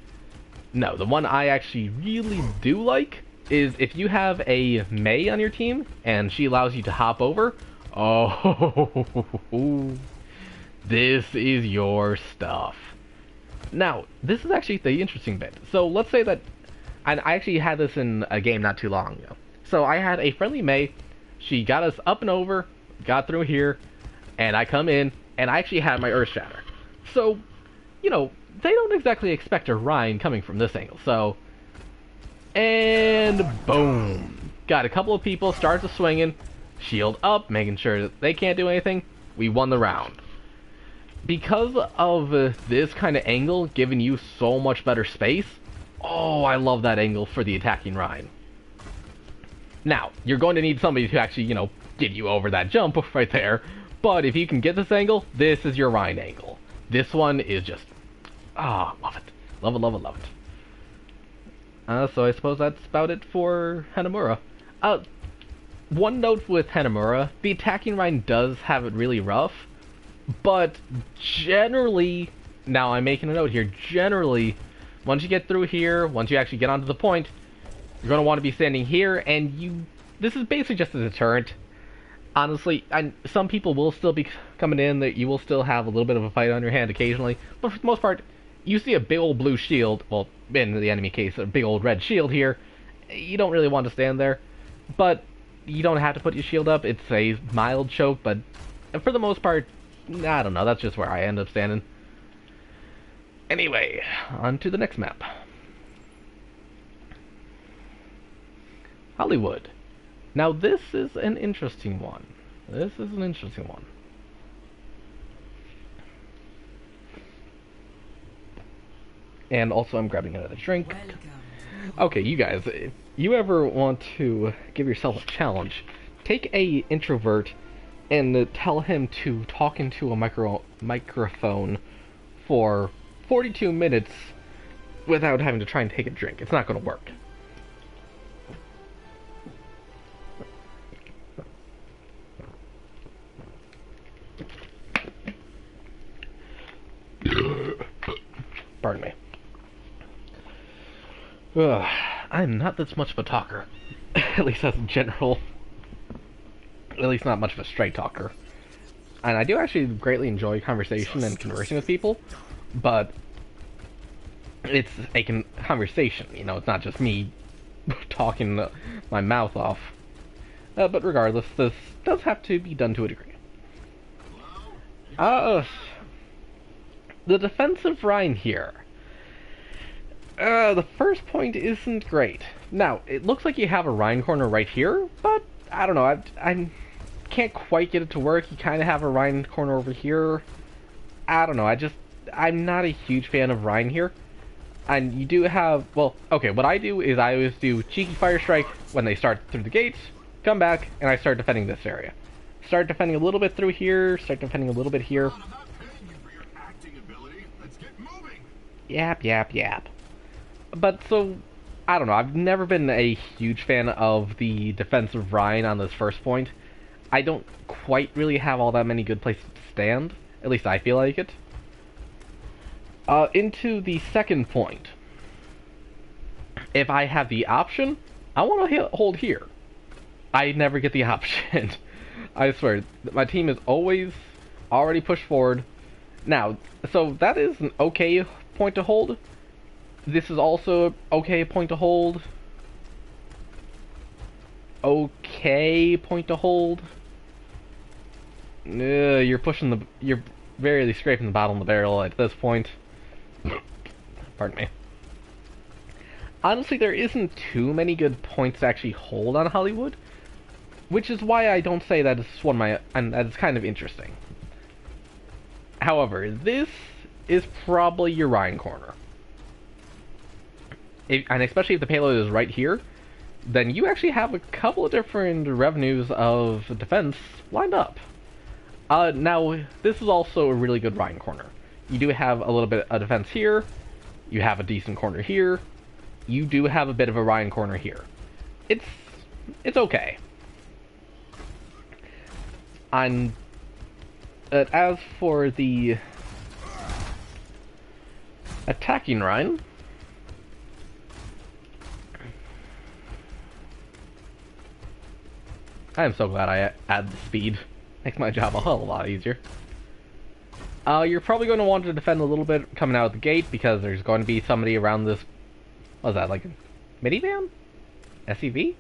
No, the one I actually really do like is if you have a Mei on your team, and she allows you to hop over. Oh, this is your stuff. Now, this is actually the interesting bit. So let's say that, and I actually had this in a game not too long ago. So I had a friendly Mei, she got us up and over, got through here, and I come in, and I actually had my Earth Shatter. So, you know, they don't exactly expect a Rein coming from this angle, so... And boom! Got a couple of people, starts a swinging, shield up, making sure that they can't do anything. We won the round. Because of this kind of angle giving you so much better space, oh, I love that angle for the attacking Rein. Now, you're going to need somebody to actually, you know, get you over that jump right there, but if you can get this angle, this is your Rein angle. This one is just, love it. Love it, love it, love it. So I suppose that's about it for Hanamura. One note with Hanamura, the attacking Rein does have it really rough, but generally, now I'm making a note here, generally, once you get through here, once you actually get onto the point, you're going to want to be standing here, and this is basically just a deterrent. Honestly, some people will still be coming in, that you will still have a little bit of a fight on your hand occasionally, but for the most part, you see a big old blue shield, well, in the enemy case, a big old red shield here, you don't really want to stand there, but you don't have to put your shield up. It's a mild choke, but for the most part, I don't know, that's just where I end up standing. Anyway, on to the next map. Hollywood. Now this is an interesting one. This is an interesting one. And also I'm grabbing another drink. Okay, you guys, if you ever want to give yourself a challenge, take a introvert and tell him to talk into a microphone for 42 minutes without having to try and take a drink. It's not going to work. Pardon me. I'm not this much of a talker. At least as a general. At least not much of a straight talker. And I do actually greatly enjoy conversation and conversing with people, but it's a conversation, you know, it's not just me talking my mouth off. But regardless, this does have to be done to a degree. The defensive Rein here. The first point isn't great. Now, it looks like you have a Rein corner right here, but I don't know, I can't quite get it to work. You kind of have a Rein corner over here. I don't know, I'm not a huge fan of Rein here. And you do have, well, okay, what I do is I always do Cheeky Fire Strike when they start through the gates, come back, and I start defending this area. Start defending a little bit through here, start defending a little bit here. Yap, yap, yap. But so, I don't know, I've never been a huge fan of the defensive Rein on this first point. I don't quite really have all that many good places to stand. At least I feel like it. Into the second point. If I have the option, I want to hold here. I never get the option. I swear, my team is always already pushed forward. Now, so that is an okay point to hold. This is also an okay point to hold. Okay point to hold. You're pushing the... barely scraping the bottom of the barrel at this point. Pardon me. Honestly, there isn't too many good points to actually hold on Hollywood, which is why I don't say that it's one of my, and that it's kind of interesting. However, this is probably your Ryan corner. And especially if the payload is right here, then you actually have a couple of different revenues of defense lined up. Now, this is also a really good Ryan corner. You do have a little bit of defense here, you have a decent corner here, you do have a bit of a Ryan corner here. It's okay. And as for the attacking Ryan, I am so glad I add the speed. Makes my job a hell of a lot easier. You're probably going to want to defend a little bit coming out of the gate because there's going to be somebody around this. What was that, like a minivan? SUV?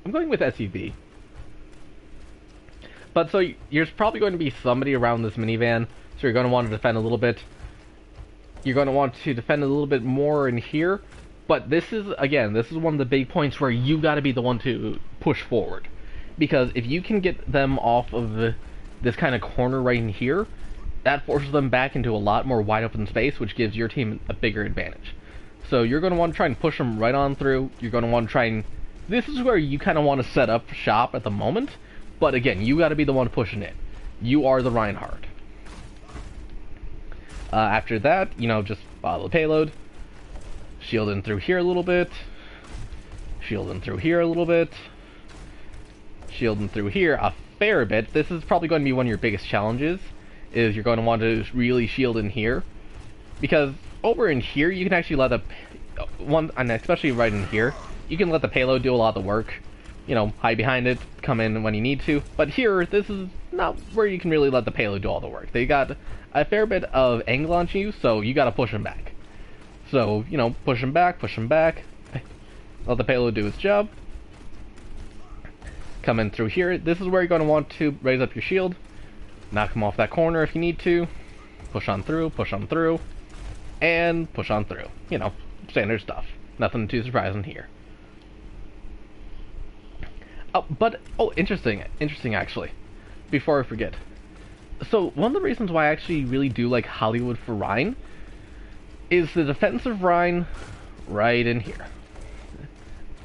I'm going with SUV. But so there's probably going to be somebody around this minivan, so you're going to want to defend a little bit. You're going to want to defend a little bit more in here. But this is, again, this is one of the big points where you got to be the one to push forward. Because if you can get them off of this kind of corner right in here, that forces them back into a lot more wide open space, which gives your team a bigger advantage. So you're going to want to try and push them right on through. You're going to want to try and... This is where you kind of want to set up shop at the moment. But again, you got to be the one pushing it. You are the Reinhardt. After that, you know, just follow the payload. Shielding through here a little bit. Shielding through here a little bit. Shielding through here a fair bit. This is probably going to be one of your biggest challenges, is you're going to want to really shield in here. Because over in here, you can actually let the... and especially right in here, you can let the payload do a lot of the work. You know, hide behind it, come in when you need to. But here, this is not where you can really let the payload do all the work. They got a fair bit of angle on you, so you got to push them back. So, you know, push them back, let the payload do its job. Come in through here. This is where you're going to want to raise up your shield. Knock them off that corner if you need to. Push on through, and push on through. You know, standard stuff. Nothing too surprising here. Oh, interesting actually. Before I forget. So, one of the reasons why I actually really do like Hollywood for Rhine is the defensive Rhine right in here.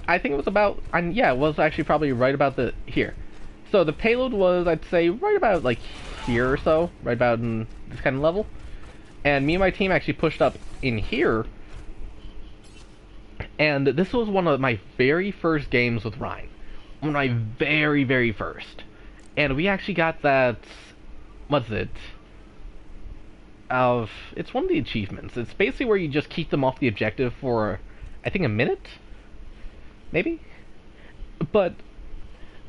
I think it was about, and yeah, it was actually probably right about here. So the payload was, I'd say, right about like here or so, right about in this kind of level. And me and my team actually pushed up in here. And this was one of my very first games with Rhine. One of my very, very first. And we actually got that, what's it? It's one of the achievements. It's basically where you just keep them off the objective for, I think, a minute? Maybe? But,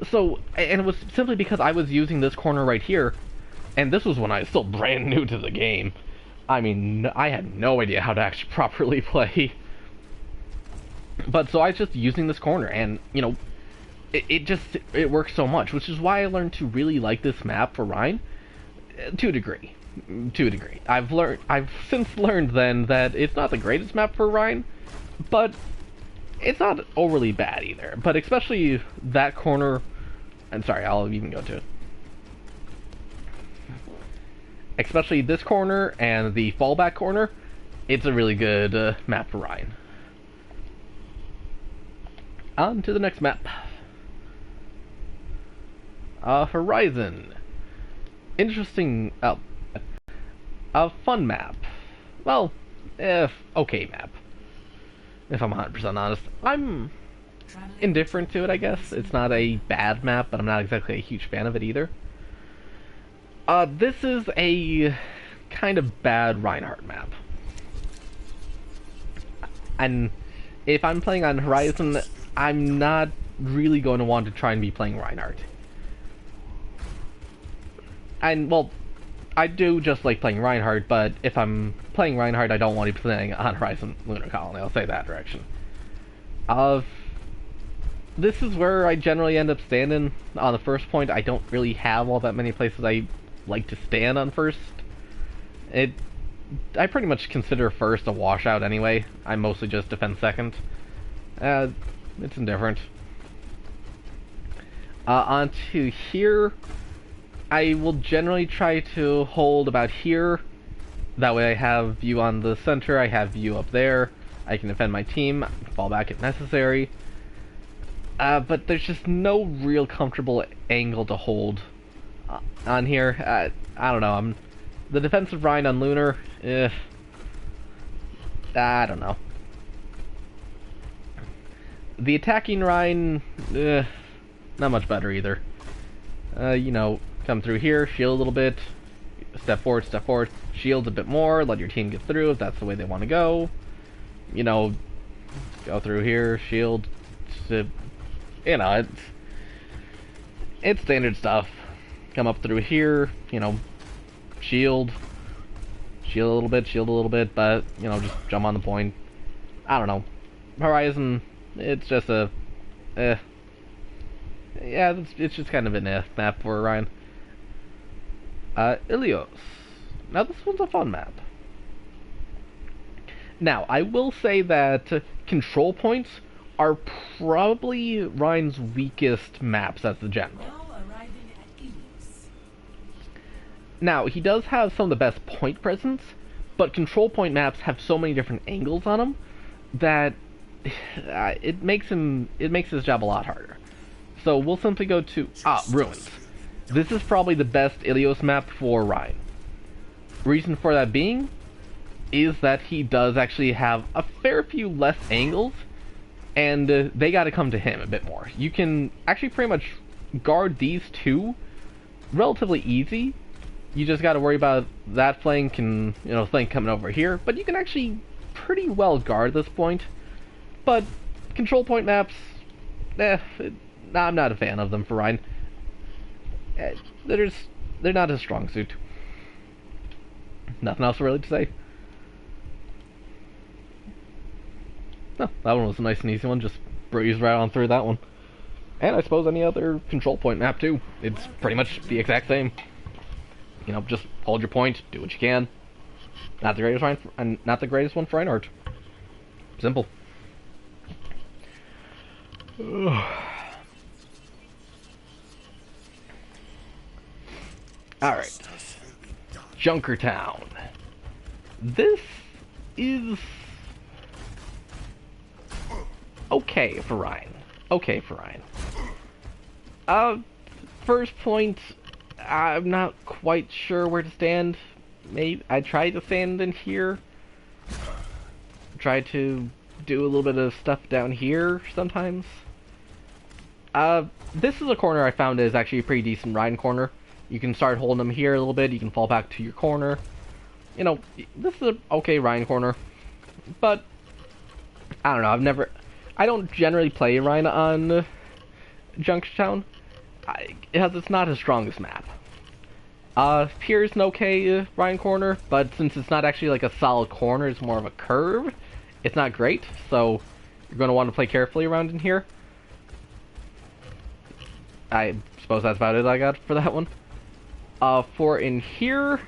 so, and it was simply because I was using this corner right here, and this was when I was still brand new to the game. I mean, I had no idea how to actually properly play. But, so I was just using this corner, and, you know, it works so much, which is why I learned to really like this map for Rhine, to a degree. I've since learned then that it's not the greatest map for Rhine, but it's not overly bad either. But especially that corner, I'm sorry, I'll even go to it. Especially this corner and the fallback corner, it's a really good map for Rhine. On to the next map. Horizon. Interesting, a fun map. Well, okay map. If I'm 100% honest. I'm indifferent to it, I guess. It's not a bad map, but I'm not exactly a huge fan of it either. This is a kind of bad Reinhardt map. And if I'm playing on Horizon, I'm not really going to want to try and be playing Reinhardt. And, well, I do just like playing Reinhardt, but if I'm playing Reinhardt, I don't want to be playing on Horizon Lunar Colony. I'll say that direction. This is where I generally end up standing on the first point. I don't really have all that many places I like to stand on first. I pretty much consider first a washout anyway. I mostly just defend second. It's indifferent. Onto here, I will generally try to hold about here. That way I have view on the center, I have view up there. I can defend my team, fall back if necessary. But there's just no real comfortable angle to hold on here. I don't know. The defensive Rhine on Lunar, I don't know. The attacking Rhine, not much better either. You know, come through here, shield a little bit, step forward, shield a bit more, let your team get through if that's the way they want to go. You know, go through here, shield, you know, it's standard stuff. Come up through here, you know, shield a little bit, but, you know, just jump on the point. I don't know. Horizon, it's just a, yeah, it's just kind of an map for Orion. Ilios. Now this one's a fun map. Now, I will say that control points are probably Ryan's weakest maps as the general. Now, he does have some of the best point presence, but control point maps have so many different angles on them that it makes his job a lot harder. So we'll simply go to Ruins. This is probably the best Ilios map for Ryan. Reason for that being is that he does actually have a fair few less angles, and they got to come to him a bit more. You can actually pretty much guard these two relatively easy. You just got to worry about that flank and, you know, flank coming over here, but you can actually pretty well guard this point. But control point maps, I'm not a fan of them for Ryan. They're not a strong suit. Nothing else really to say. No, that one was a nice and easy one. Just breeze right on through that one. And I suppose any other control point map too. It's pretty much the exact same. You know, just hold your point, do what you can. Not the greatest one for Reinhardt. Simple. Alright. Junkertown. This is okay for Ryan. First point, I'm not quite sure where to stand. Maybe I tried to stand in here. Try to do a little bit of stuff down here sometimes. This is a corner I found is actually a pretty decent Ryan corner. You can start holding them here a little bit, you can fall back to your corner. You know, this is an okay Ryan corner. But, I don't know, I don't generally play Ryan on Junkertown. It's not his strongest map. Here's an okay Ryan corner, but since it's not actually like a solid corner, it's more of a curve, it's not great, so you're going to want to play carefully around in here. I suppose that's about it I got for that one. For in here,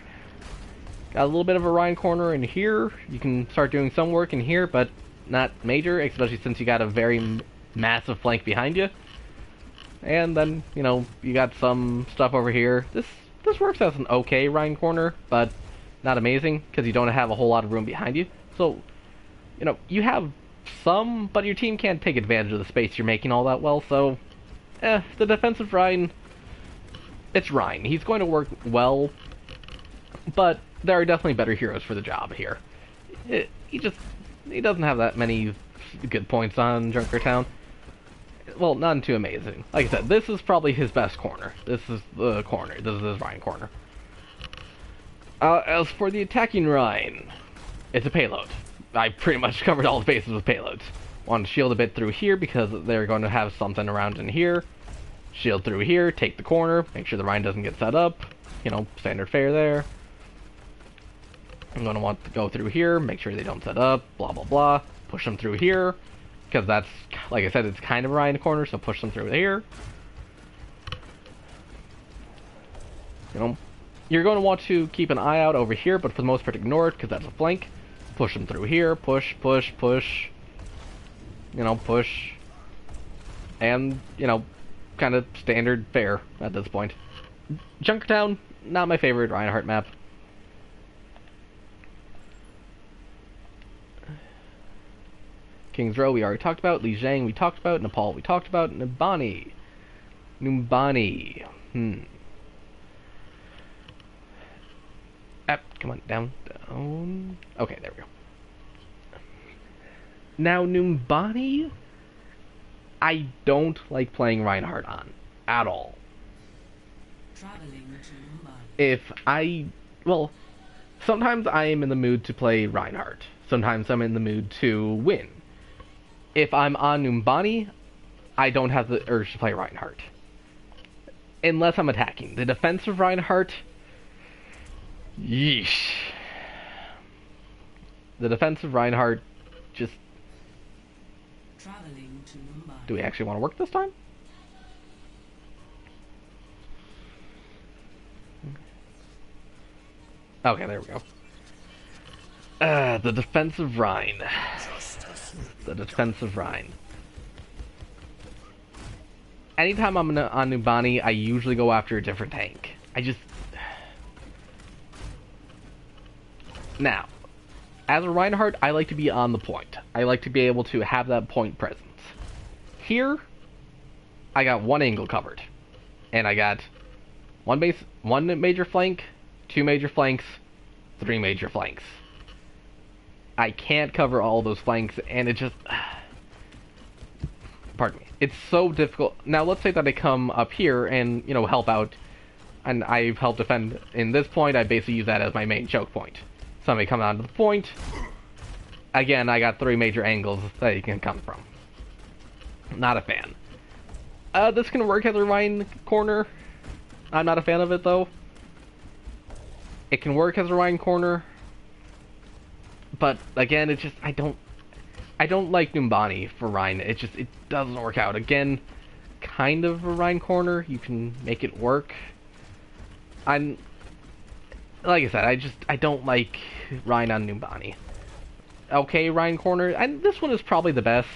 got a little bit of a Ryan corner in here. You can start doing some work in here, but not major, especially since you got a very massive flank behind you. And then, you know, you got some stuff over here. This works as an okay Ryan corner, but not amazing, because you don't have a whole lot of room behind you. So, you know, you have some, but your team can't take advantage of the space you're making all that well, so, the defensive Ryan, it's Ryan. He's going to work well, but there are definitely better heroes for the job here. He doesn't have that many good points on Junkertown. Well, none too amazing. Like I said, this is probably his best corner. This is the corner. This is his Ryan corner. As for the attacking Ryan, it's a payload. I pretty much covered all the bases with payloads. Want to shield a bit through here because they're going to have something around in here. Shield through here, take the corner, make sure the Ryan doesn't get set up. You know, standard fare there. I'm going to want to go through here, make sure they don't set up, blah blah blah. Push them through here. Because that's, like I said, it's kind of a Ryan corner, so push them through here. You know, You're going to want to keep an eye out over here, but for the most part ignore it, because that's a flank. Push them through here, push, push, push. You know, push. And, you know, kind of standard fare at this point. Junkertown, not my favorite Reinhardt map. King's Row we already talked about, Lijiang we talked about, Nepal we talked about, Numbani. Come on, down. Okay, there we go. Now, Numbani, I don't like playing Reinhardt on, at all. Well, sometimes I am in the mood to play Reinhardt. Sometimes I'm in the mood to win. If I'm on Numbani, I don't have the urge to play Reinhardt. Unless I'm attacking. The defensive Reinhardt, yeesh. The defensive Reinhardt, just... Do we actually want to work this time? Okay, there we go. The defensive Rhine. The defensive Rhine. Anytime I'm on Numbani, I usually go after a different tank. Now, as a Reinhardt, I like to be on the point. I like to be able to have that point presence. Here, I got one angle covered. And I got one major flank, 2 major flanks, 3 major flanks. I can't cover all those flanks, and it just... Pardon me. It's so difficult. Now, let's say that I come up here and, you know, help out, and I've helped defend in this point. I basically use that as my main choke point. Somebody come onto the point. Again, I got 3 major angles that you can come from. Not a fan. This can work as a Rhine corner. I'm not a fan of it, though. It can work as a Rhine corner. But, again, it's just, I don't like Numbani for Rhine. It doesn't work out. Again, kind of a Rhine corner. You can make it work. Like I said, I don't like Rhine on Numbani. Okay, Rhine corner, and this one is probably the best.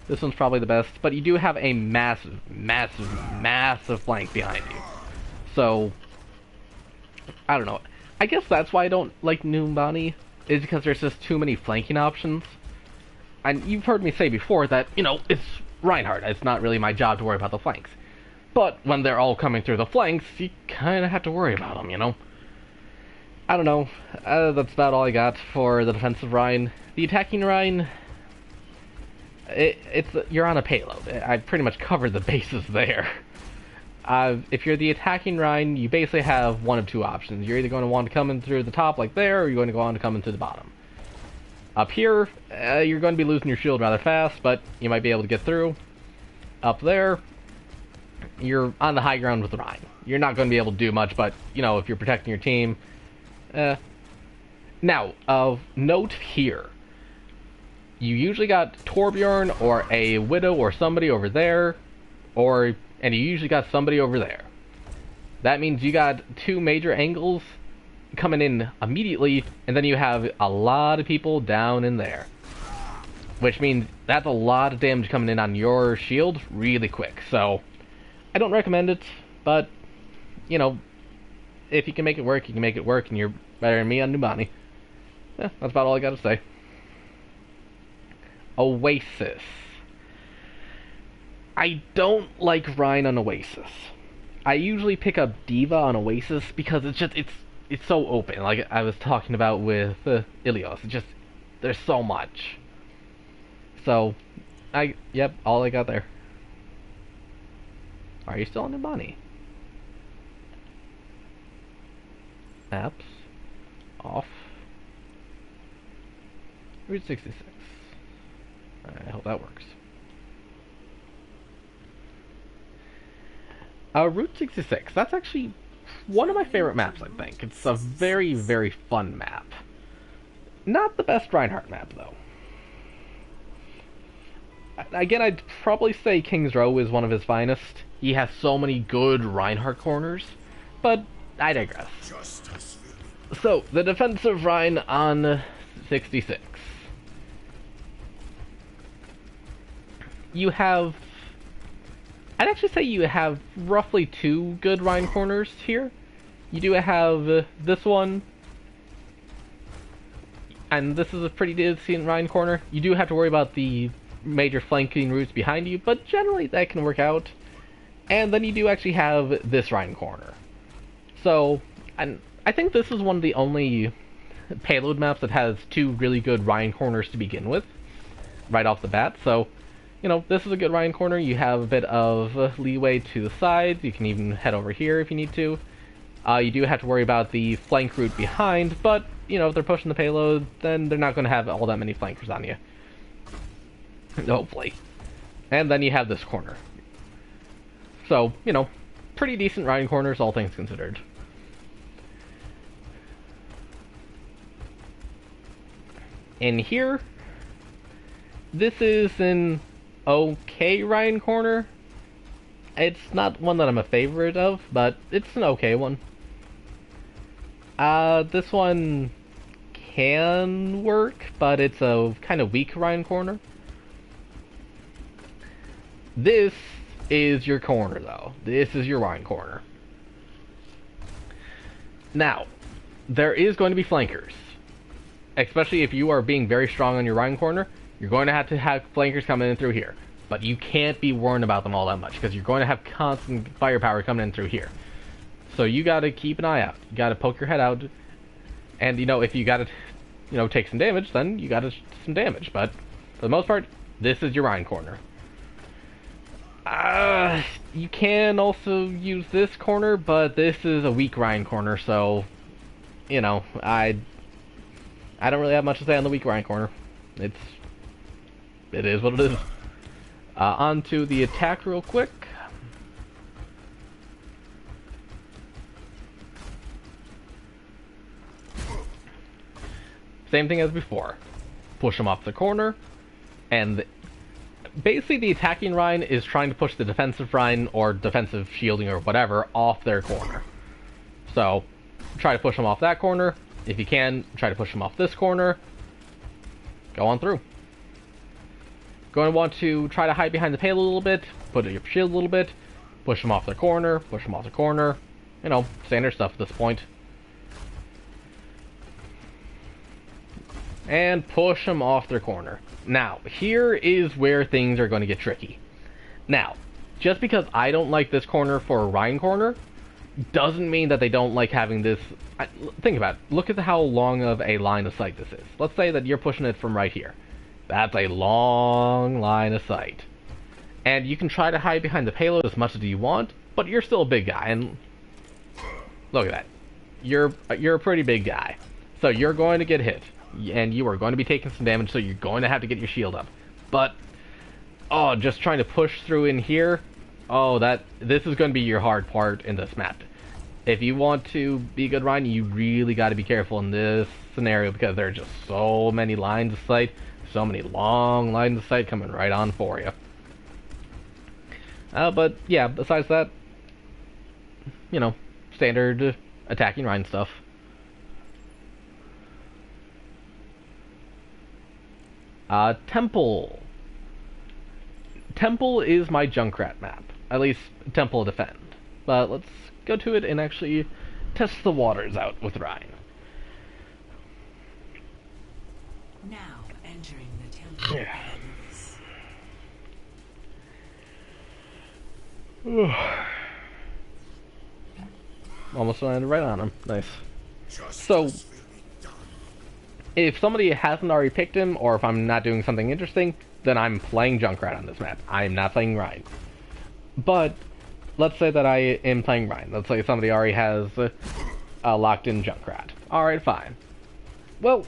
This one's probably the best, but you do have a massive, massive, massive flank behind you. So, I don't know. I guess that's why I don't like Numbani, is because there's just too many flanking options. And you've heard me say before that, you know, it's Reinhardt. It's not really my job to worry about the flanks. But when they're all coming through the flanks, you kind of have to worry about them, you know? I don't know. That's about all I got for the defensive Rhine. The attacking Rhine, you're on a payload. I pretty much covered the bases there. If you're the attacking Rhine, you basically have one of 2 options. You're either going to want to come in through the top like there, or you're going to go on to come in through the bottom. Up here, you're going to be losing your shield rather fast, but you might be able to get through. Up there, you're on the high ground with the Rhine. You're not going to be able to do much, but, you know, if you're protecting your team... Now, of note here, you usually got Torbjorn or a Widow or somebody over there, and you usually got somebody over there. That means you got 2 major angles coming in immediately, and then you have a lot of people down in there. Which means that's a lot of damage coming in on your shield really quick. So, I don't recommend it, but, you know, if you can make it work, you can make it work, and you're better than me on Numbani. Yeah, that's about all I gotta say. Oasis. I don't like Rhine on Oasis. I usually pick up D.Va on Oasis because it's so open. Like I was talking about with Ilios. There's so much. So, yep, all I got there. Are you still on Numbani? Apps. Off. Route 66. I hope that works. Route 66. That's actually one of my favorite maps, I think. It's a very, very fun map. Not the best Reinhardt map, though. Again, I'd probably say King's Row is one of his finest. He has so many good Reinhardt corners, but I digress. So, the defensive Rhine on 66. You have... I'd actually say you have roughly 2 good Rhine corners here. You do have this one, and this is a pretty decent Rhine corner. You do have to worry about the major flanking routes behind you, but generally that can work out. And then you do actually have this Rhine corner. So, and I think this is one of the only payload maps that has 2 really good Rhine corners to begin with, right off the bat. So, you know, this is a good Rhine corner. You have a bit of leeway to the sides. You can even head over here if you need to. You do have to worry about the flank route behind, but, you know, if they're pushing the payload, then they're not going to have all that many flankers on you. Hopefully. And then you have this corner. So, you know, pretty decent Rhine corners, all things considered. In here, this is an okay Rhine corner. It's not one that I'm a favorite of, but it's an okay one. This one can work, but it's a kind of weak Rhine corner. This is your corner, though. This is your Rhine corner. Now, there is going to be flankers. Especially if you are being very strong on your Rhine corner, you're going to have flankers coming in through here. But you can't be worried about them all that much, because you're going to have constant firepower coming in through here. So you gotta keep an eye out. You gotta poke your head out. And, you know, if you gotta, you know, take some damage, then you gotta some damage. But, for the most part, this is your Rhine corner. You can also use this corner, but this is a weak Rhine corner, so, you know, I don't really have much to say on the weak Rhine corner. It is what it is. On to the attack real quick. Same thing as before. Push them off the corner, and basically the attacking Rhine is trying to push the defensive Rhine, or defensive shielding, or whatever, off their corner. So, try to push them off that corner. If you can, try to push them off this corner. Go on through. Going to want to try to hide behind the payload a little bit, put your shield a little bit, push them off their corner, push them off the corner. You know, standard stuff at this point. And push them off their corner. Now, here is where things are going to get tricky. Now, just because I don't like this corner for a Rhine corner, doesn't mean that they don't like having this. Think about it. Look at how long of a line of sight this is. Let's say that you're pushing it from right here. That's a long line of sight. And you can try to hide behind the payload as much as you want, but you're still a big guy, and look at that. You're a pretty big guy. So you're going to get hit, and you are going to be taking some damage, so you're going to have to get your shield up. But, oh, just trying to push through in here, oh, this is going to be your hard part in this map. If you want to be a good Rhine, you really got to be careful in this scenario, because there are just so many lines of sight, so many long lines of sight coming right on for you. But, yeah, besides that, you know, standard attacking Rhine stuff. Temple. Temple is my Junkrat map. At least, Temple Defend. But let's go to it and actually test the waters out with Rhine. Now entering the temple. Yeah. Almost landed right on him. Nice. So, if somebody hasn't already picked him, or if I'm not doing something interesting, then I'm playing Junkrat on this map. I'm not playing Rhine. But, let's say that I am playing Rhine. Let's say somebody already has locked in Junkrat. Alright, fine. Well,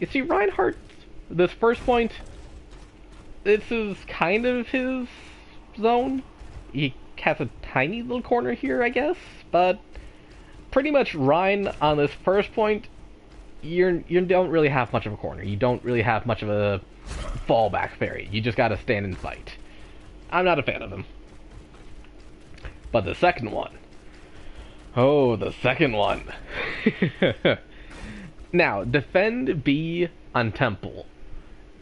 you see, Reinhardt, this first point, this is kind of his zone. He has a tiny little corner here, I guess, but pretty much Rhine on this first point, you don't really have much of a corner. You don't really have much of a fallback fairy. You just gotta stand and fight. I'm not a fan of him. But the second one, Oh, the second one. Now, defend B on Temple.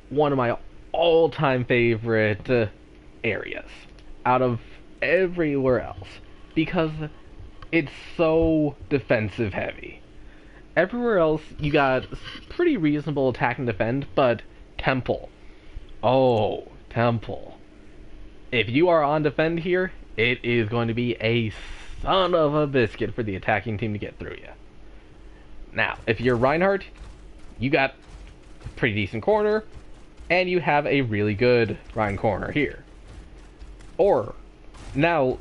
One of my all-time favorite areas out of everywhere else because it's so defensive heavy. Everywhere else you got pretty reasonable attack and defend, but Temple. Oh, Temple. If you are on defend here, it is going to be a son of a biscuit for the attacking team to get through you. Now, if you're Reinhardt, you got a pretty decent corner, and you have a really good Rein corner here. Or, now,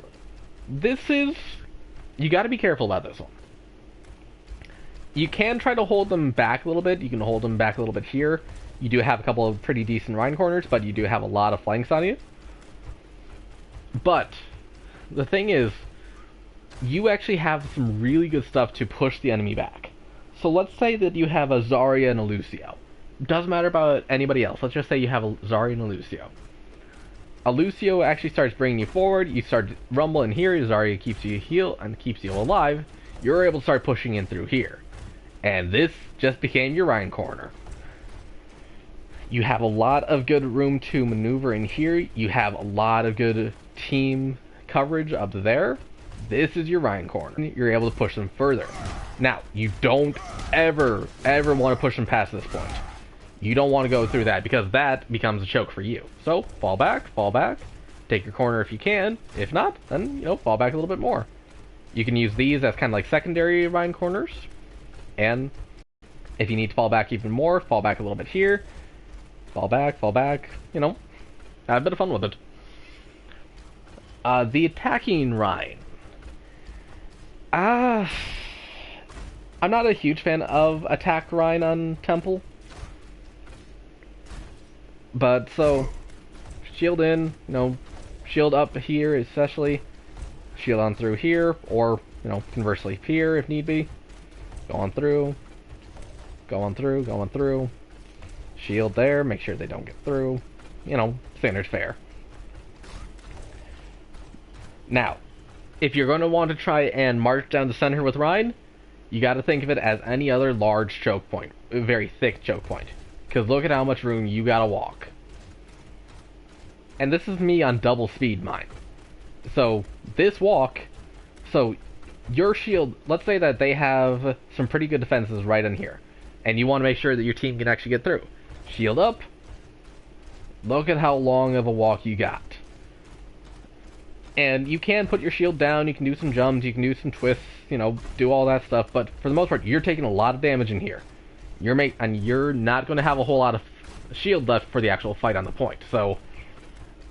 you got to be careful about this one. You can try to hold them back a little bit. You can hold them back a little bit here. You do have a couple of pretty decent Rein corners, but you do have a lot of flanks on you. But the thing is, you actually have some really good stuff to push the enemy back. So let's say that you have a Zarya and a Lucio. Doesn't matter about anybody else. Let's just say you have a Zarya and a Lucio. A Lucio actually starts bringing you forward. You start rumbling here. Zarya keeps you healed and keeps you alive. You're able to start pushing in through here. And this just became your Rein corner. You have a lot of good room to maneuver in here. You have a lot of good team coverage up there. This is your Rein corner. You're able to push them further. Now, you don't ever want to push them past this point. You don't want to go through that because that becomes a choke for you. So, fall back, take your corner if you can. If not, then, fall back a little bit more. You can use these as kind of like secondary Rein corners. And if you need to fall back even more, fall back a little bit here. Fall back, have a bit of fun with it. The attacking Rein. I'm not a huge fan of attack Rein on Temple. But, so, shield in, shield up here especially. Shield on through here, or, conversely here if need be. Go on through. Shield there, make sure they don't get through. Standard fare. Now, if you're going to want to try and march down the center with Rein, you got to think of it as any other large choke point. A very thick choke point. Because look at how much room you got to walk. And this is me on double speed, mine. So, this walk... So, your shield... Let's say that they have some pretty good defenses right in here. And you want to make sure that your team can actually get through. Shield up. Look at how long of a walk you got. And you can put your shield down, you can do some jumps, you can do some twists, do all that stuff, but for the most part, you're taking a lot of damage in here. And you're not going to have a whole lot of shield left for the actual fight on the point. So,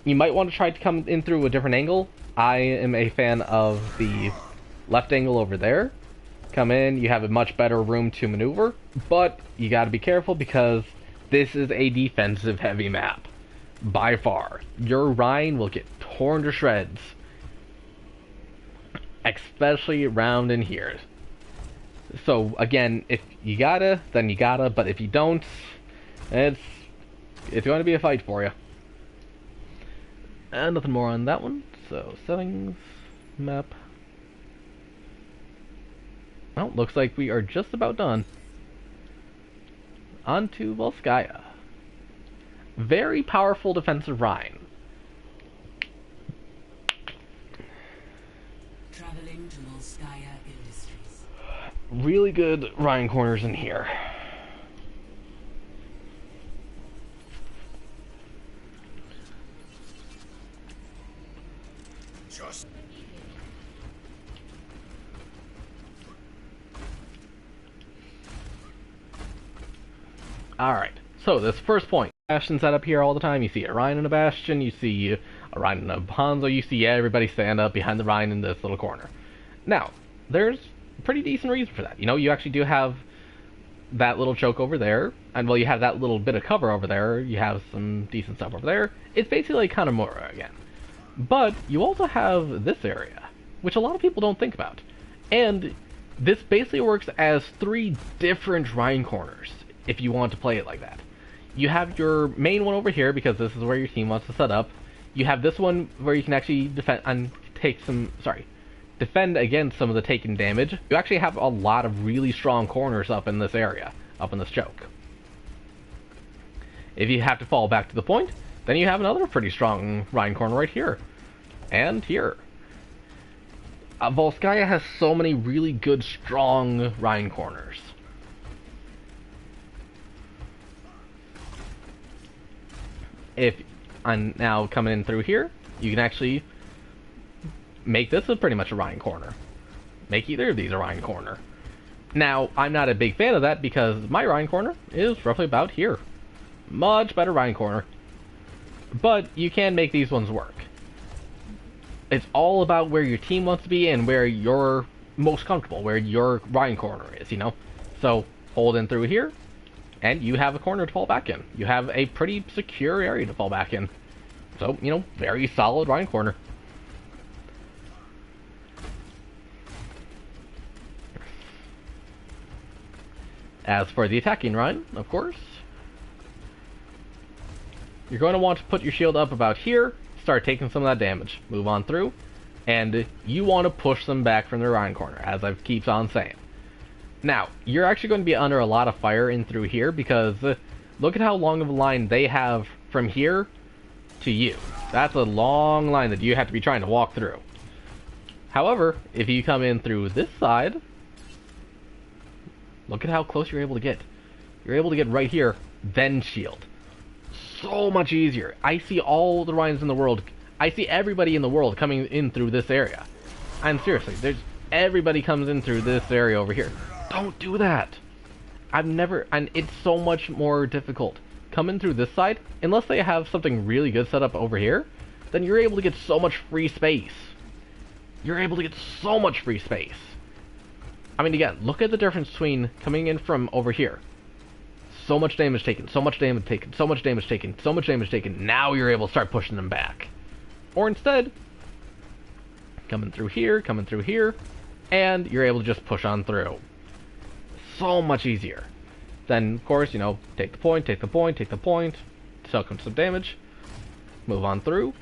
you might want to try to come in through a different angle. I am a fan of the left angle over there. Come in, you have a much better room to maneuver, but you got to be careful because this is a defensive heavy map. By far. Your Rein will get torn to shreds. Especially around in here. So, again, if you gotta, then you gotta, but if you don't, it's going to be a fight for you. And nothing more on that one. So, settings, map. Well, looks like we are just about done. On to Volskaya. Very powerful defensive Rein. Traveling to Volskaya Industries. Really good Rein corners in here. Just Alright, so this first point. Bastion set up here all the time. You see a Rein and a Bastion, you see a Rein and a Hanzo, you see everybody stand up behind the Rein in this little corner. Now, there's a pretty decent reason for that. You actually do have that little choke over there, and you have that little bit of cover over there, you have some decent stuff over there. It's basically kind of Mura again. But you also have this area, which a lot of people don't think about. And this basically works as 3 different Rein corners, if you want to play it like that. You have your main one over here, because this is where your team wants to set up. You have this one where you can actually defend and take defend against some of the taken damage, you actually have a lot of really strong corners up in this area, up in this choke. If you have to fall back to the point, then you have another pretty strong Rhine corner right here. And here. Volskaya has so many really good, strong Rhine corners. If I'm now coming in through here, you can actually make this pretty much a Rhine corner. Make either of these a Rhine corner. Now, I'm not a big fan of that because my Rhine corner is roughly about here. Much better Rhine corner. But you can make these ones work. It's all about where your team wants to be and where you're most comfortable, where your Rhine corner is, you know? So, hold in through here, and you have a corner to fall back in. You have a pretty secure area to fall back in. So, you know, very solid Rhine corner. As for the attacking Rhine, of course, you're going to want to put your shield up about here, start taking some of that damage, move on through, and you want to push them back from the Rhine corner, as I keep on saying. Now, you're actually going to be under a lot of fire in through here, because look at how long of a line they have from here to you. That's a long line that you have to be trying to walk through. However, if you come in through this side, look at how close you're able to get. You're able to get right here, then shield. So much easier. I see all the Rhines in the world. I see everybody in the world coming in through this area. And seriously, everybody comes in through this area over here. Don't do that. And it's so much more difficult. Come in through this side, unless they have something really good set up over here, then you're able to get so much free space. You're able to get so much free space. I mean, again, look at the difference between coming in from over here. So much damage taken, so much damage taken, so much damage taken, so much damage taken. Now you're able to start pushing them back. Or instead, coming through here, and you're able to just push on through. So much easier. Then, of course, you know, take the point, suck them some damage, move on through.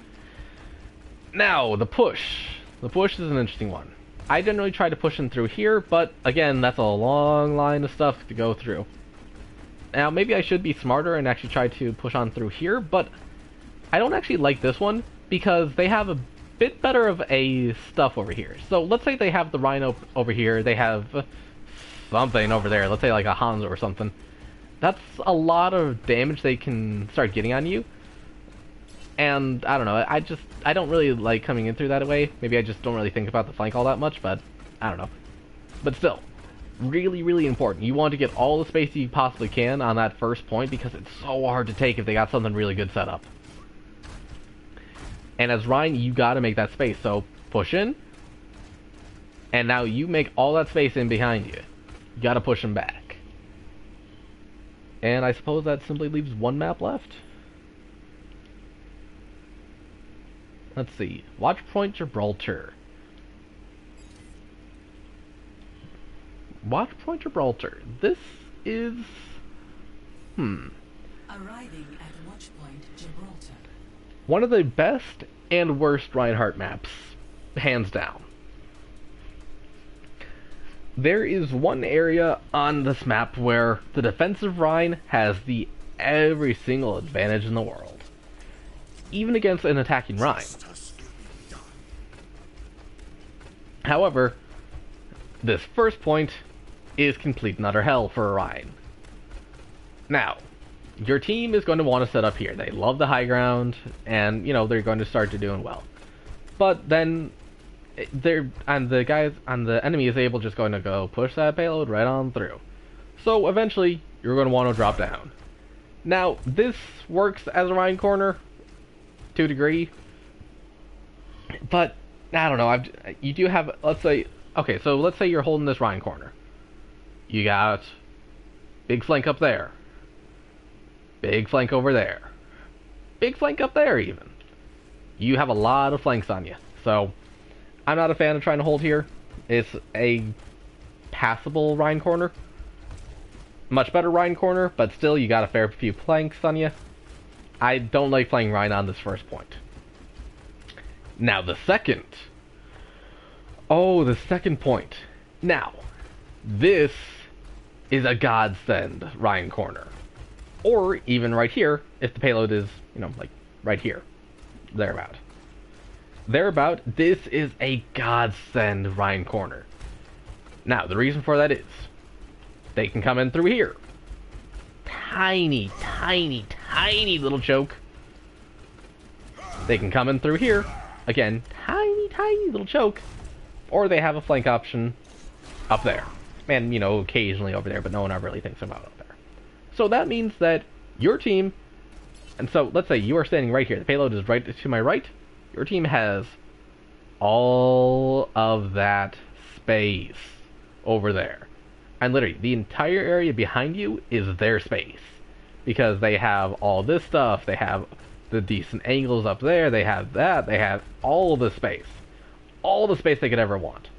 Now, the push. The push is an interesting one. I generally try to push in through here, but again, that's a long line of stuff to go through. Now, maybe I should be smarter and actually try to push on through here, but I don't actually like this one because they have a bit better of a stuff over here. So let's say they have the Rhino over here, they have something over there, let's say like a Hanzo or something. That's a lot of damage they can start getting on you. And I don't know, I don't really like coming in through that way. Maybe I just don't really think about the flank all that much, but I don't know. But still, really, really important. You want to get all the space you possibly can on that first point because it's so hard to take if they got something really good set up. And as Rhine, you gotta make that space. So push in, and now you make all that space in behind you. You gotta push them back. And I suppose that simply leaves one map left. Let's see. Watch Point Gibraltar. Watch Point Gibraltar. This is... Arriving at Watch Point Gibraltar. One of the best and worst Reinhardt maps, hands down. There is one area on this map where the defensive Rhine has the every single advantage in the world. Even against an attacking Rhine. However, this first point is complete and utter hell for a Rhine. Now, your team is going to want to set up here. They love the high ground, and, you know, they're going to start to doing well. But then, the enemy is able just going to go push that payload right on through. So, eventually, you're going to want to drop down. Now, this works as a Rhine corner, to a degree, but, I don't know, you do have, let's say, okay, so let's say you're holding this Rhine corner. You got big flank up there. Big flank over there. Big flank up there, even. You have a lot of flanks on you. So, I'm not a fan of trying to hold here. It's a passable Rhine corner. Much better Rhine corner, but still, you got a fair few flanks on you. I don't like playing Rhine on this first point. Now, the second. Oh, the second point. Now, this is a godsend Ryan corner. Or even right here, if the payload is, like right here. Thereabout. This is a godsend Ryan corner. Now, the reason for that is they can come in through here. Tiny, tiny, tiny little choke. They can come in through here. Again, tiny, tiny little choke. Or they have a flank option up there. And, occasionally over there, but no one ever really thinks about it up there. So that means that your team, and so let's say you are standing right here. The payload is right to my right. Your team has all of that space over there. And literally, the entire area behind you is their space. Because they have all this stuff, they have the decent angles up there, they have that, they have all the space. All the space they could ever want.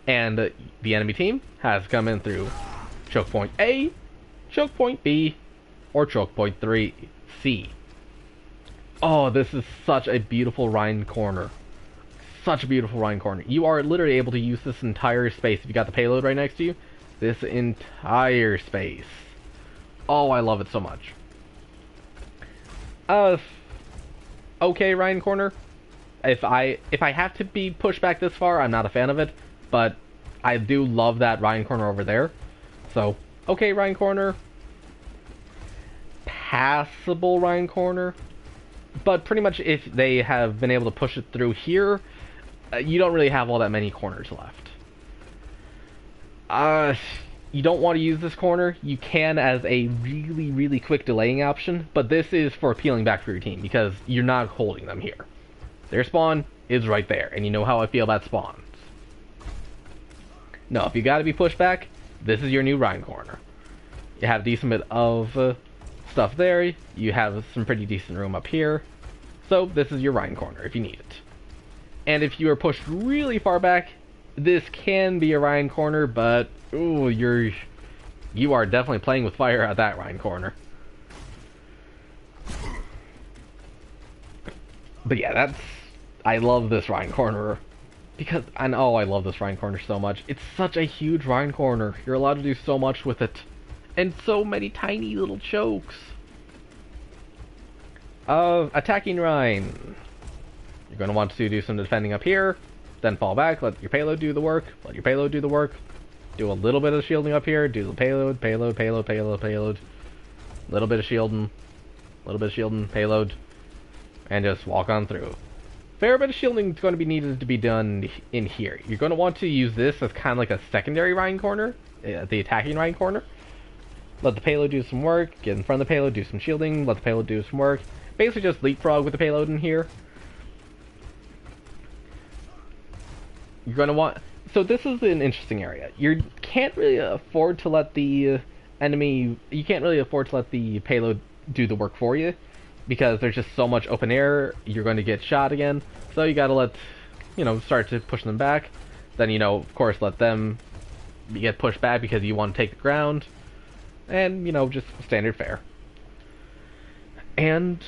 And the enemy team has come in through choke point A, choke point B, or choke point 3C. Oh, this is such a beautiful Rhine corner. Such a beautiful Rhine corner. You are literally able to use this entire space. If you got the payload right next to you, this entire space. Oh, I love it so much. Okay, Rhine corner. If I have to be pushed back this far, I'm not a fan of it, but I do love that Rhine corner over there. So, okay, Rhine corner. Passable Rhine corner. But pretty much if they have been able to push it through here, you don't really have all that many corners left. You don't want to use this corner. You can as a really, really quick delaying option, but this is for peeling back for your team because you're not holding them here. Their spawn is right there, and you know how I feel about spawns. No, if you gotta be pushed back, this is your new Rhine corner. You have a decent bit of stuff there. You have some pretty decent room up here. So this is your Rhine corner if you need it. And if you are pushed really far back, this can be a Rhine corner, but ooh, you are definitely playing with fire at that Rhine corner. But yeah, I love this Rhine corner because I love this Rhine corner so much. It's such a huge Rhine corner. You're allowed to do so much with it, and so many tiny little chokes. Attacking Rhine. You're going to want to do some defending up here, then fall back, let your payload do the work, do a little bit of shielding up here, do the payload, little bit of shielding, payload, and just walk on through. Fair bit of shielding is going to be needed to be done in here. You're going to want to use this as kind of like a secondary Rhine corner, the attacking Rhine corner. Let the payload do some work, get in front of the payload, do some shielding, let the payload do some work. Basically just leapfrog with the payload in here. You're going to want... So this is an interesting area. You can't really afford to let the enemy... You can't really afford to let the payload do the work for you, because there's just so much open air, you're going to get shot again. So you gotta let, start to push them back. Then, of course, let them get pushed back because you want to take the ground. And, just standard fare. And,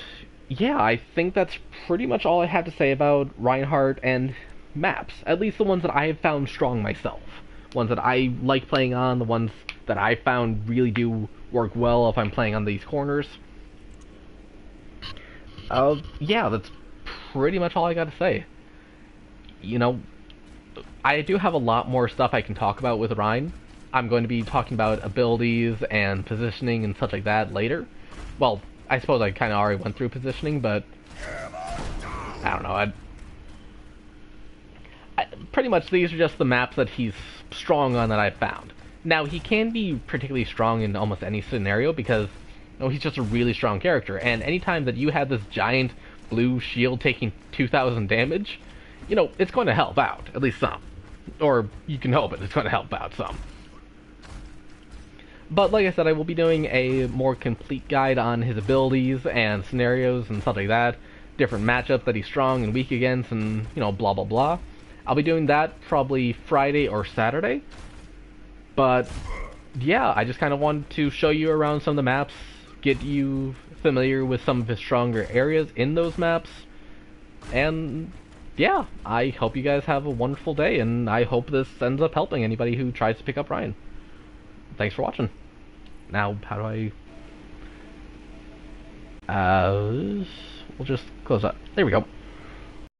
yeah, I think that's pretty much all I have to say about Reinhardt and maps. At least the ones that I have found strong myself. Ones that I like playing on, the ones that I found really do work well if I'm playing on these corners. Yeah, that's pretty much all I gotta say. I do have a lot more stuff I can talk about with Rhine. I'm going to be talking about abilities and positioning and such like that later. Well, I suppose I kind of already went through positioning, but I don't know. Pretty much these are just the maps that he's strong on that I've found. Now, he can be particularly strong in almost any scenario because he's just a really strong character, and anytime that you have this giant blue shield taking 2,000 damage, it's going to help out, at least some. Or you can hope it's going to help out some. But like I said, I will be doing a more complete guide on his abilities and scenarios and stuff like that, different matchups that he's strong and weak against, and, blah blah blah. I'll be doing that probably Friday or Saturday. But, yeah, I just kind of wanted to show you around some of the maps, get you familiar with some of his stronger areas in those maps, and yeah, I hope you guys have a wonderful day, and I hope this ends up helping anybody who tries to pick up Ryan. Thanks for watching. Now, how do I... we'll just close that. There we go.